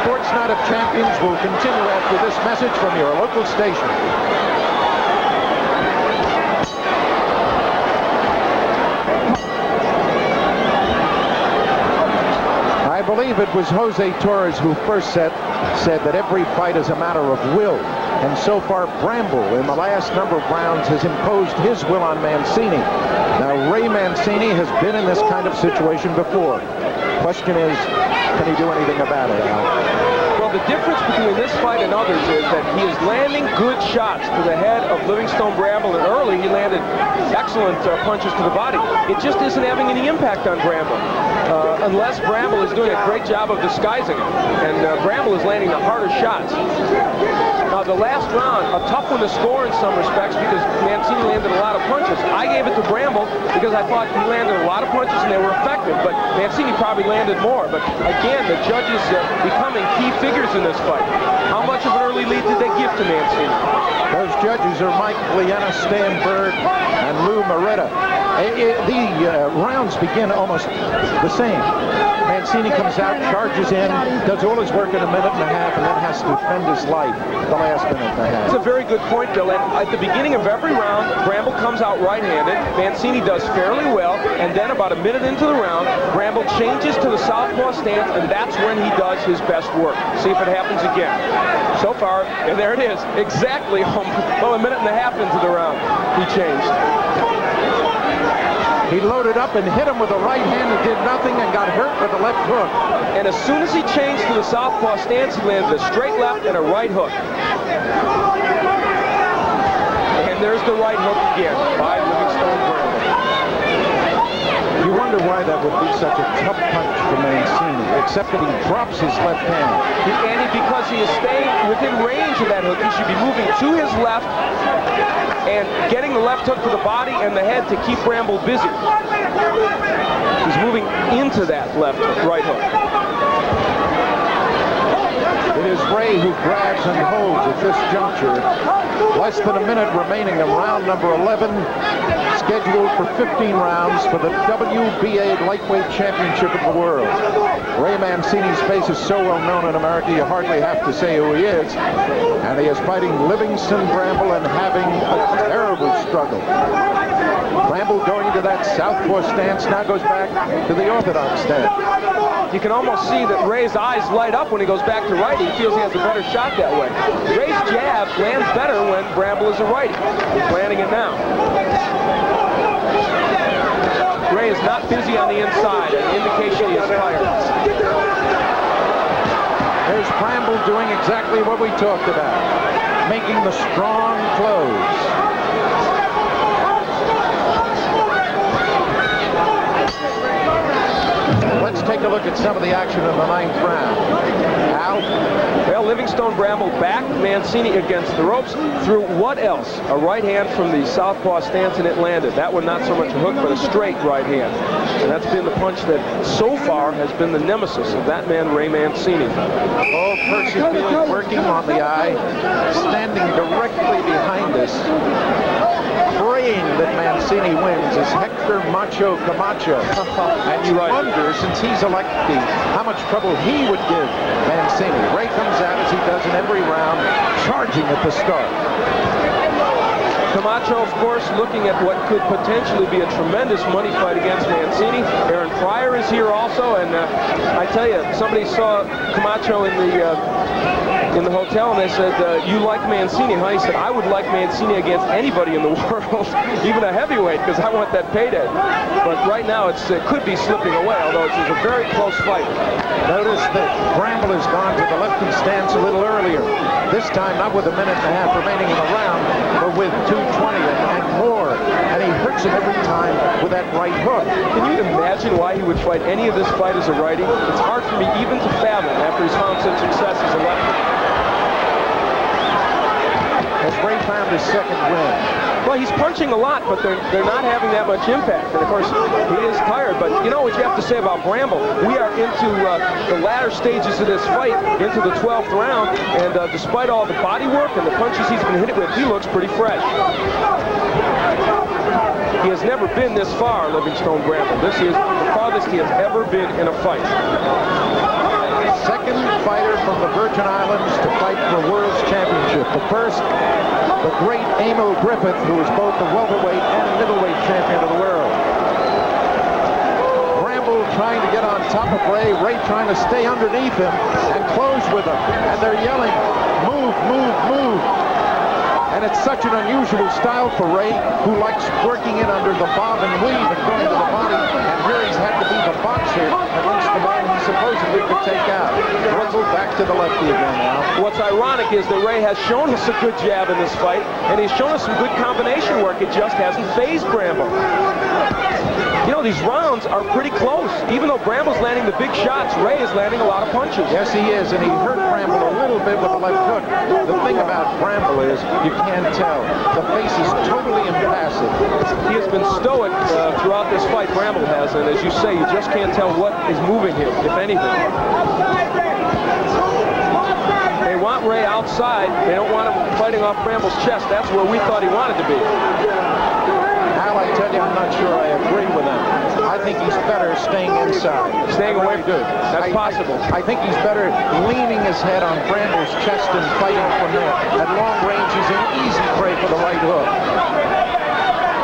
Sports Night of Champions will continue after this message from your local station. I believe it was Jose Torres who first said that every fight is a matter of will. And so far, Bramble, in the last number of rounds, has imposed his will on Mancini. Now, Ray Mancini has been in this kind of situation before. Question is, can he do anything about it, Al? Well, the difference between this fight and others is that he is landing good shots to the head of Livingstone Bramble, and early he landed excellent punches to the body. It just isn't having any impact on Bramble, unless Bramble is doing a great job of disguising it, and Bramble is landing the harder shots. Now, the last round, a tough one to score in some respects because Mancini landed a lot of punches. I gave it to Bramble because I thought he landed a lot of punches and they were effective, but Mancini probably landed more. But again, the judges becoming key figures in this fight. How much of an early lead did they give to Mancini? Those judges are Mike Liena, Stan Berg, and Lou Moretta. The rounds begin almost the same. Mancini comes out, charges in, does all his work in a minute and a half, and then has to defend his life the last minute and a half. That's a very good point, Bill. And at the beginning of every round, Bramble comes out right-handed. Mancini does fairly well, and then about a minute into the round, Bramble changes to the southpaw stance, and that's when he does his best work. See if it happens again. So far, and there it is, exactly, well, a minute and a half into the round, he changed. He loaded up and hit him with the right hand and did nothing and got hurt with the left hook. And as soon as he changed to the southpaw stance, he landed a straight left and a right hook. And there's the right hook again by Livingstone Bramble. You wonder why that would be such a tough punch for Mancini, except that he drops his left hand. Because he is staying within range of that hook, he should be moving to his left and getting the left hook to the body and the head to keep Bramble busy. He's moving into that right hook. It is Ray who grabs and holds at this juncture. Less than a minute remaining in round number 11, scheduled for 15 rounds for the WBA Lightweight Championship of the World. Ray Mancini's face is so well known in America, you hardly have to say who he is. And he is fighting Livingstone Bramble and having a terrible struggle. Bramble going to that southpaw stance, now goes back to the orthodox stance. You can almost see that Ray's eyes light up when he goes back to righty. He feels he has a better shot that way. Ray's jab lands better when Bramble is a righty. He's landing it now. Ray is not busy on the inside, an indication he is tired. There's Bramble doing exactly what we talked about, making the strong close. Let's take a look at some of the action in the 9th round. Al? Well, Livingstone Bramble backed Mancini against the ropes through what else? A right hand from the southpaw stance, and it landed. That one not so much a hook, but a straight right hand. And that's been the punch that so far has been the nemesis of that man, Ray Mancini. Oh, Percival working on the eye, standing directly behind us, praying that Mancini wins, is Hector Macho Camacho. And you wonder, since he's a lefty, how much trouble he would give Mancini. Ray comes out as he does in every round, charging at the start. Camacho, of course, looking at what could potentially be a tremendous money fight against Mancini. Aaron Pryor is here also, and I tell you, somebody saw Camacho in the hotel, and they said, you like Mancini, huh? He said, I would like Mancini against anybody in the world, even a heavyweight, because I want that payday. But right now, it could be slipping away, although it's a very close fight. Notice that Bramble has gone to the lefty stance a little earlier. This time, not with a minute and a half remaining in the round, but with 2:20 and more. And he hurts him every time with that right hook. Can you imagine why he would fight any of this fight as a righty? It's hard for me even to fathom after he's found such success as a lefty. As Ray found his second win. Well, he's punching a lot, but they're not having that much impact. And, of course, he is tired. But you know what you have to say about Bramble? We are into the latter stages of this fight, into the 12th round, and despite all the body work and the punches he's been hit with, he looks pretty fresh. He has never been this far, Livingstone Bramble. This is the farthest he has ever been in a fight. Second fighter from the Virgin Islands to fight for a World's Championship. The first, the great Emil Griffith, who is both the welterweight and middleweight champion of the world. Bramble trying to get on top of Ray. Ray trying to stay underneath him and close with him. And they're yelling, move, move, move. And it's such an unusual style for Ray, who likes working it under the bob and weave and going to the body. And here he's had to be the boxer against the man he supposedly could take out. Bramble back to the lefty again now. What's ironic is that Ray has shown us a good jab in this fight, and he's shown us some good combination work. It just hasn't phased Bramble. You know, these rounds are pretty close. Even though Bramble's landing the big shots, Ray is landing a lot of punches. Yes, he is, and he hurt Bramble a little bit with the left hook. The thing about Bramble is you can't tell. The face is totally impassive. He has been stoic throughout this fight, Bramble has, and as you say, you just can't tell what is moving him, if anything. They want Ray outside. They don't want him fighting off Bramble's chest. That's where we thought he wanted to be. Al, I tell you, I'm not sure I agree with him. I think he's better staying inside. Staying away from it. That's possible. I think he's better leaning his head on Bramble's chest and fighting from there. At long range, he's an easy prey for the right hook.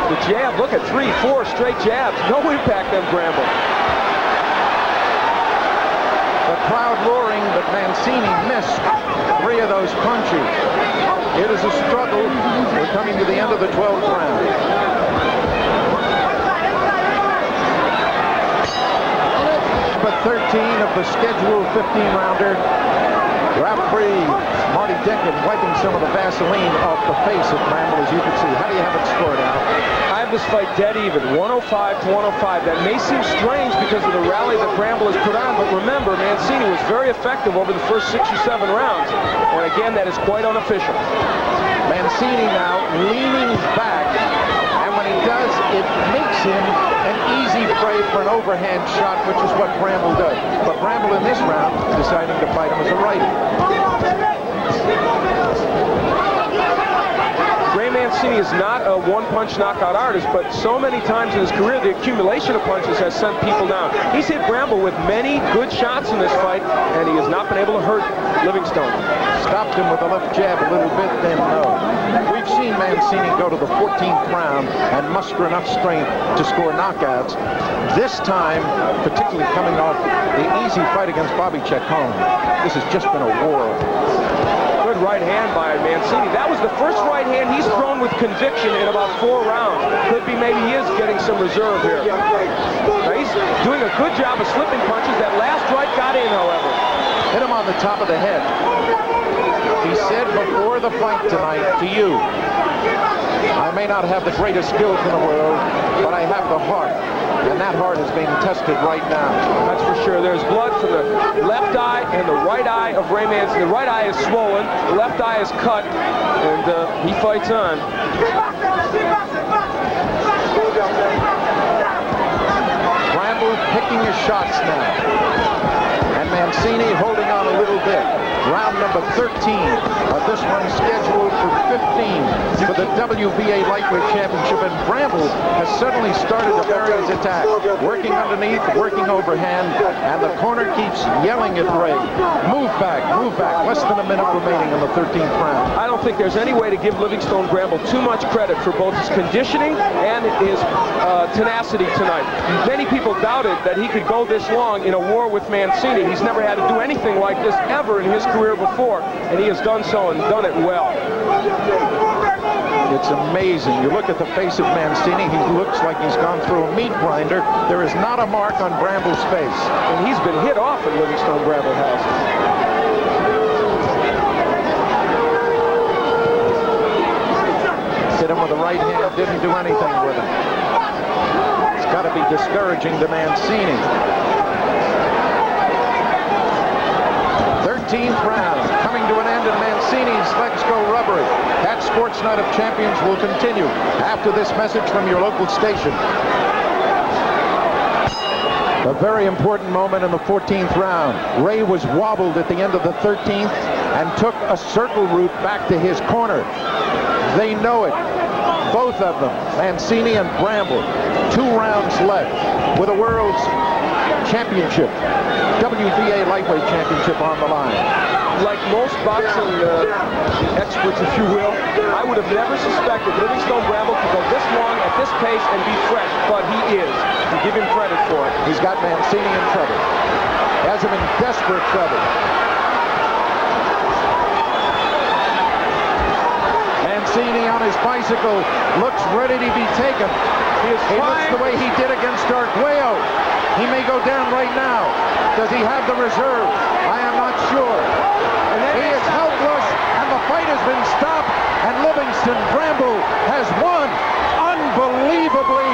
The jab, look at 3, 4 straight jabs. No impact on Bramble. The crowd roaring, but Mancini missed 3 of those punches. It is a struggle. We're coming to the end of the 12th round. But 13 of the scheduled 15-rounder. Referee Marty Denkin wiping some of the Vaseline off the face of Bramble, as you can see. How do you have it scored out? I have this fight dead even, 105 to 105. That may seem strange because of the rally that Bramble has put on, but remember, Mancini was very effective over the first 6 or 7 rounds. And again, that is quite unofficial. Mancini now leaning back, and when he does, it makes him an easy prey for an overhand shot, which is what Bramble does. But Bramble in this round deciding to fight him as a righty. Ray Mancini is not a one-punch knockout artist, but so many times in his career, the accumulation of punches has sent people down. He's hit Bramble with many good shots in this fight, and he has not been able to hurt Livingstone. Stopped him with a left jab a little bit, then no. We've seen Mancini go to the 14th round and muster enough strength to score knockouts. This time, particularly coming off the easy fight against Bobby Chacon, this has just been a war. Good right hand by Mancini. That was the first right hand he's thrown with conviction in about 4 rounds. Could be maybe he is getting some reserve here. Now he's doing a good job of slipping punches. That last right got in, however. Hit him on the top of the head. He said before the fight tonight to you, I may not have the greatest skills in the world, but I have the heart. And that heart is being tested right now. That's for sure. There's blood from the left eye and the right eye of Ray Mancini. The right eye is swollen, the left eye is cut, and he fights on. Bramble picking his shots now. And Mancini holding on a little bit. Round number 13 of this one scheduled for 15 for the WBA Lightweight Championship. And Bramble has suddenly started to vary his attack. Working underneath, working overhand, and the corner keeps yelling at Ray. Move back, move back. Less than a minute remaining in the 13th round. I don't think there's any way to give Livingstone Bramble too much credit for both his conditioning and his tenacity tonight. Many people doubted that he could go this long in a war with Mancini. He's never had to do anything like this ever in his career before, and he has done so and done it well. It's amazing. You look at the face of Mancini, he looks like he's gone through a meat grinder. There is not a mark on Bramble's face. And he's been hit off at Livingstone, Bramble has. Hit him with the right hand, didn't do anything with him. It's got to be discouraging to Mancini. 13 14th round coming to an end, and Mancini's legs go rubbery. That Sports Night of Champions will continue after this message from your local station. A very important moment in the 14th round. Ray was wobbled at the end of the 13th and took a circle route back to his corner. They know it. Both of them, Mancini and Bramble. 2 rounds left with a world's championship, WBA lightweight championship on the line. Like most boxing experts, if you will, I would have never suspected Livingstone Bramble to go this long at this pace and be fresh, but he is. To give him credit for it. He's got Mancini in trouble. Has him in desperate trouble. Mancini on his bicycle looks ready to be taken. He looks the way he did against Arguello. He may go down right now. Does he have the reserve? I am not sure. He is helpless, and the fight has been stopped, and Livingstone Bramble has won. Unbelievably,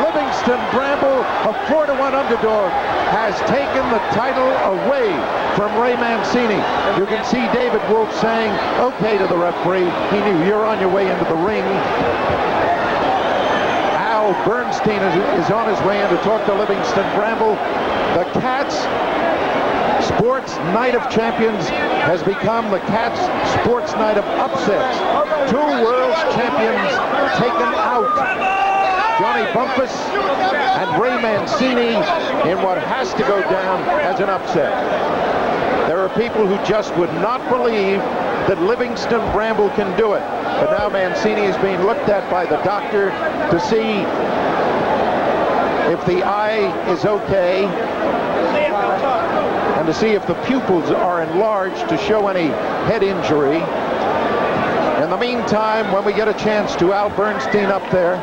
Livingstone Bramble, a 4-1 underdog, has taken the title away from Ray Mancini. You can see David Wolf saying, okay, to the referee. He knew you're on your way into the ring. Al Bernstein is on his way in to talk to Livingstone Bramble. The Cats Sports Night of Champions has become the Cats Sports Night of Upsets. 2 world champions taken out. Johnny Bumpus and Ray Mancini in what has to go down as an upset. There are people who just would not believe that Livingstone Bramble can do it. But now Mancini is being looked at by the doctor to see if the eye is okay, and to see if the pupils are enlarged to show any head injury. In the meantime, when we get a chance to Al Bernstein up there,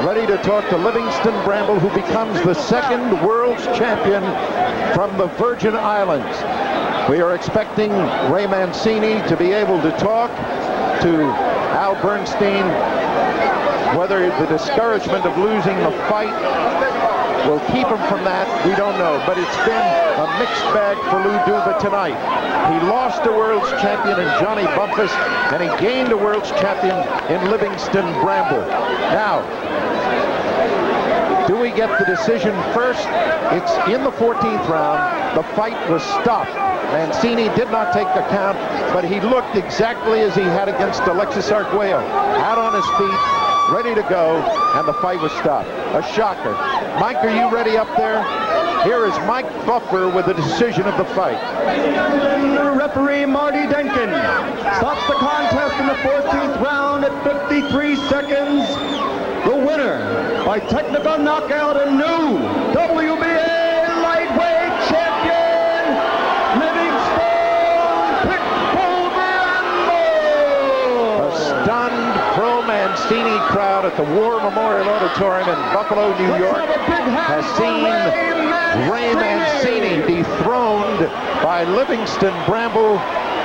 ready to talk to Livingstone Bramble, who becomes the 2nd world's champion from the Virgin Islands. We are expecting Ray Mancini to be able to talk to Al Bernstein. Whether the discouragement of losing the fight will keep him from that, we don't know. But it's been a mixed bag for Lou Duva tonight. He lost a world's champion in Johnny Bumpus, and he gained a world's champion in Livingstone Bramble. Now, do we get the decision first? It's in the 14th round. The fight was stopped. Mancini did not take the count, but he looked exactly as he had against Alexis Arguello. Out on his feet, ready to go, and the fight was stopped. A shocker. Mike, are you ready up there? Here is Mike Buffer with the decision of the fight. Referee Marty Denkin stops the contest in the 14th round at 53 seconds. The winner by technical knockout and new WBA lightweight champion, Livingstone Bramble. A stunned pro-Mancini crowd at the War Memorial Auditorium in Buffalo, New York, has seen Ray Mancini dethroned by Livingstone Bramble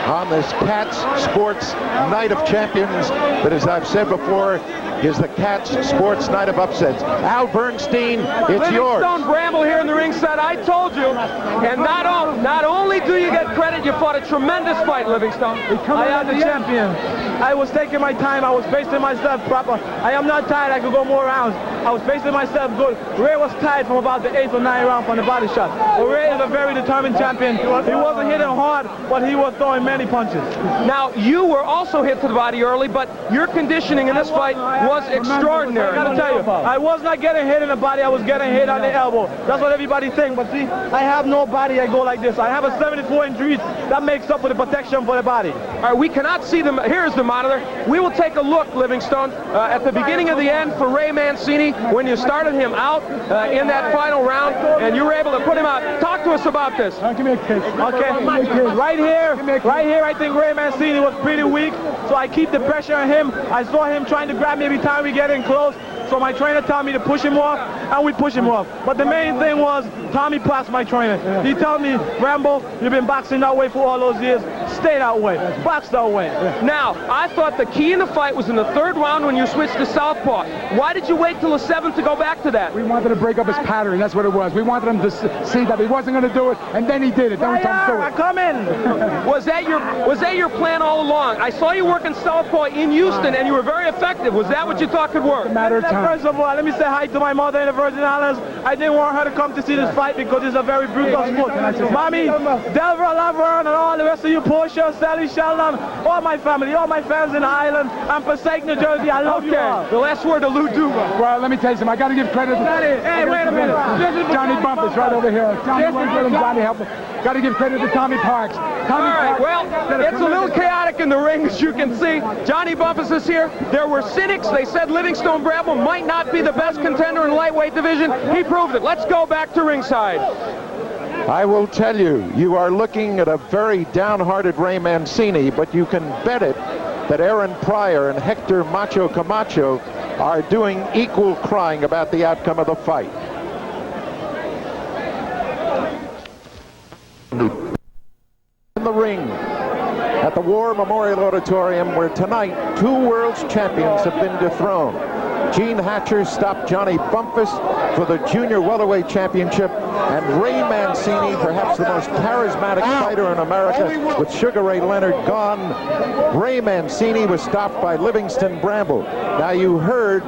on this Cats Sports Night of Champions that, as I've said before, is the Cats Sports Night of Upsets. Al Bernstein, it's yours. Livingstone Bramble here in the ringside. I told you, and not only do you get credit, you fought a tremendous fight, Livingstone. I am the champion. I was taking my time. I was pacing myself proper. I am not tired. I could go more rounds. I was pacing myself good. Ray was tired from about the 8th or 9th round from the body shot. But Ray is a very determined champion. He wasn't hitting hard, but he was throwing many punches. Now, you were also hit to the body early, but your conditioning in this fight was extraordinary. I gotta tell you, I was not getting hit in the body. I was getting hit on the elbow. That's what everybody thinks. But see, I have no body. I go like this. I have a 74-inch reach that makes up for the protection for the body. All right, we cannot see them. Here's the monitor. We will take a look, Livingstone, at the beginning of the end for Ray Mancini when you started him out in that final round, and you were able to put him out. Talk to us about this. Give me a kiss. Okay, right here, I think Ray Mancini was pretty weak, so I keep the pressure on him. I saw him trying to grab me every time we get in close, so my trainer told me to push him off, and we push him off. But the main thing was Tommy Potts, my trainer. He told me, Bramble, you've been boxing that way for all those years. stay that way. Box that way. Now, I thought the key in the fight was in the third round when you switched to southpaw. Why did you wait till the seventh to go back to that? We wanted to break up his pattern. That's what it was. We wanted him to see that he wasn't going to do it, and then he did it. Then we told him to do it. Come in. Was that your plan all along? I saw you working southpaw in Houston, and you were very effective. Was that what you thought could work? It's a matter of time. First of all, let me say hi to my mother in the Virgin Islands. I didn't want her to come to see this fight because it's a very brutal sport. Mommy, Delver, Laverne, and all the rest of you, Portia, Sally, Sheldon, all my family, all my fans in the island, and Passaic, New Jersey, I love you all. The last word to Lou Duva. Well, let me tell you something. I got to give credit. Hey, wait a minute. Johnny Bumpus right over here. Johnny went with him. Johnny helped him. Got to give credit to Tommy Parks. All right, well, it's a little chaotic in the ring, as you can see. Johnny Bumpus is here. There were cynics. They said Livingstone Bramble might not be the best contender in the lightweight division. He proved it. Let's go back to ringside. I will tell you, you are looking at a very downhearted Ray Mancini, but you can bet it that Aaron Pryor and Hector Macho Camacho are doing equal crying about the outcome of the fight. In the ring at the War Memorial Auditorium, where tonight 2 world's champions have been dethroned. Gene Hatcher stopped Johnny Bumpus for the Junior Welterweight Championship, and Ray Mancini, perhaps the most charismatic fighter in America, with Sugar Ray Leonard gone. Ray Mancini was stopped by Livingstone Bramble. Now you heard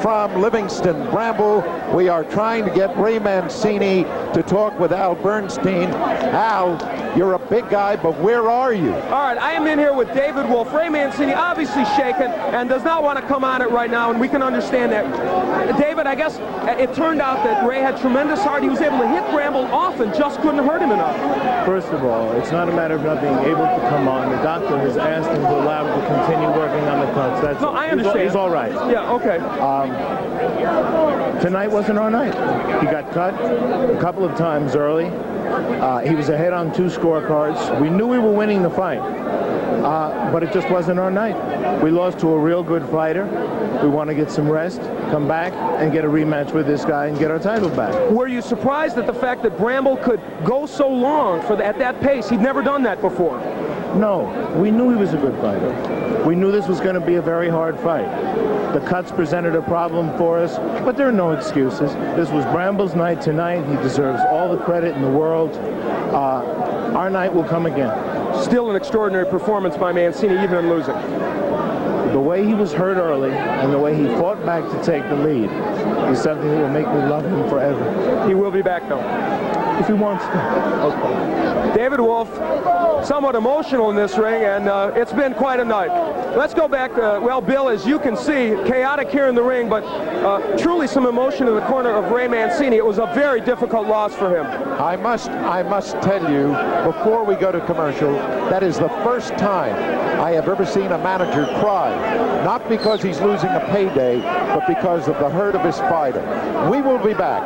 from Livingstone Bramble. We are trying to get Ray Mancini to talk with Al Bernstein. Al, you're a big guy, but where are you? All right, I am in here with David Wolf. Ray Mancini obviously shaken and does not want to come on it right now, and we can understand that. David, I guess it turned out that Ray had tremendous heart. He was able to hit Bramble off and just couldn't hurt him enough. First of all, it's not a matter of not being able to come on. The doctor has asked him to allow him to continue working on the cuts. That's no, I understand. He's all right. Yeah, okay. Tonight wasn't our night. He got cut a couple of times early. He was ahead on 2 scorecards. We knew we were winning the fight, but it just wasn't our night. We lost to a real good fighter. We want to get some rest, come back, and get a rematch with this guy and get our title back. Were you surprised at the fact that Bramble could go so long at that pace? He'd never done that before. No, we knew he was a good fighter. We knew this was going to be a very hard fight. The cuts presented a problem for us, but there are no excuses. This was Bramble's night tonight. He deserves all the credit in the world. Our night will come again. Still an extraordinary performance by Mancini, even in losing. The way he was hurt early and the way he fought back to take the lead is something that will make me love him forever. He will be back, though. If he wants to. Okay. David Wolf, somewhat emotional in this ring, and it's been quite a night. Let's go back to, well, Bill, as you can see, chaotic here in the ring, but truly some emotion in the corner of Ray Mancini. It was a very difficult loss for him. I must tell you, before we go to commercial, that is the first time I have ever seen a manager cry, not because he's losing a payday, but because of the hurt of his fighter. We will be back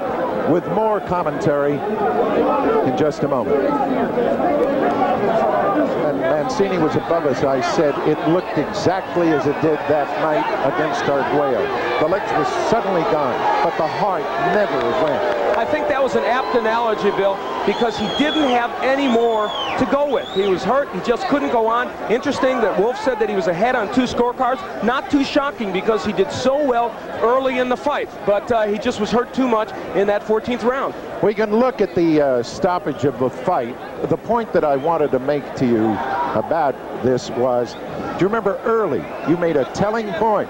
with more commentary in just a moment. And Mancini was above us. I said it looked exactly as it did that night against Arguello. The legs were suddenly gone, but the heart never went. I think that was an apt analogy, Bill, because he didn't have any more to go with. He was hurt. He just couldn't go on. Interesting that Wolf said that he was ahead on 2 scorecards. Not too shocking because he did so well early in the fight, but he just was hurt too much in that 14th round. We can look at the stoppage of the fight. The point that I wanted to make to you about this was, do you remember early, you made a telling point.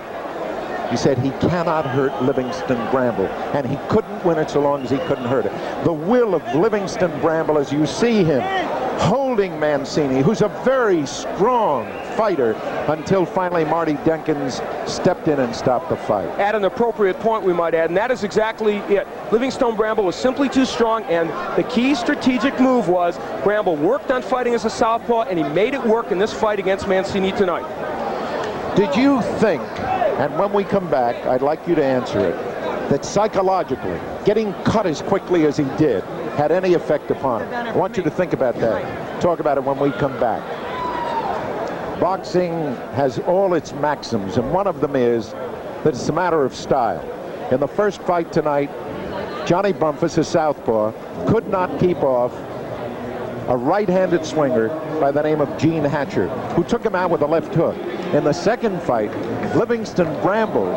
You said he cannot hurt Livingstone Bramble, and he couldn't win it so long as he couldn't hurt it. The will of Livingstone Bramble, as you see him holding Mancini, who's a very strong fighter, until finally Marty Denkins stepped in and stopped the fight. At an appropriate point, we might add, and that is exactly it. Livingstone Bramble was simply too strong, and the key strategic move was Bramble worked on fighting as a southpaw, and he made it work in this fight against Mancini tonight. Did you think, and when we come back, I'd like you to answer it, that psychologically, getting cut as quickly as he did had any effect upon him? I want you to think about that. Talk about it when we come back. Boxing has all its maxims, and one of them is that it's a matter of style. In the first fight tonight, Johnny Bumpus, a southpaw, could not keep off a right-handed swinger by the name of Gene Hatcher, who took him out with a left hook. In the second fight, Livingstone Bramble,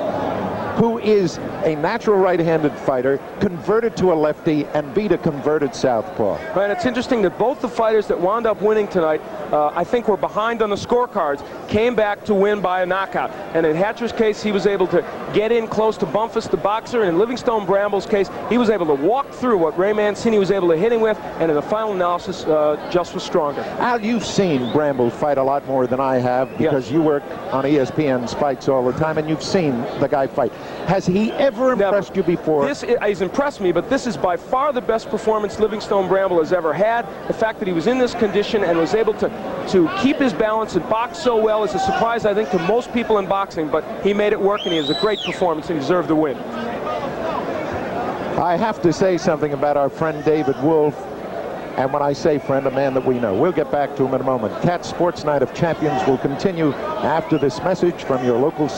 who is a natural right-handed fighter, converted to a lefty and beat a converted southpaw. Right, it's interesting that both the fighters that wound up winning tonight, I think were behind on the scorecards, came back to win by a knockout. And in Hatcher's case, he was able to get in close to Bumpus, the boxer, and in Livingstone Bramble's case, he was able to walk through what Ray Mancini was able to hit him with, and in the final analysis, just was stronger. Al, you've seen Bramble fight a lot more than I have, because you work on ESPN's fights all the time, and you've seen the guy fight. Has he ever impressed you before? He's impressed me, but this is by far the best performance Livingstone Bramble has ever had. The fact that he was in this condition and was able to keep his balance and box so well is a surprise, I think, to most people in boxing, but he made it work, and he has a great performance and deserved the win. I have to say something about our friend David Wolf, and when I say friend, a man that we know. We'll get back to him in a moment. Cat Sports Night of Champions will continue after this message from your local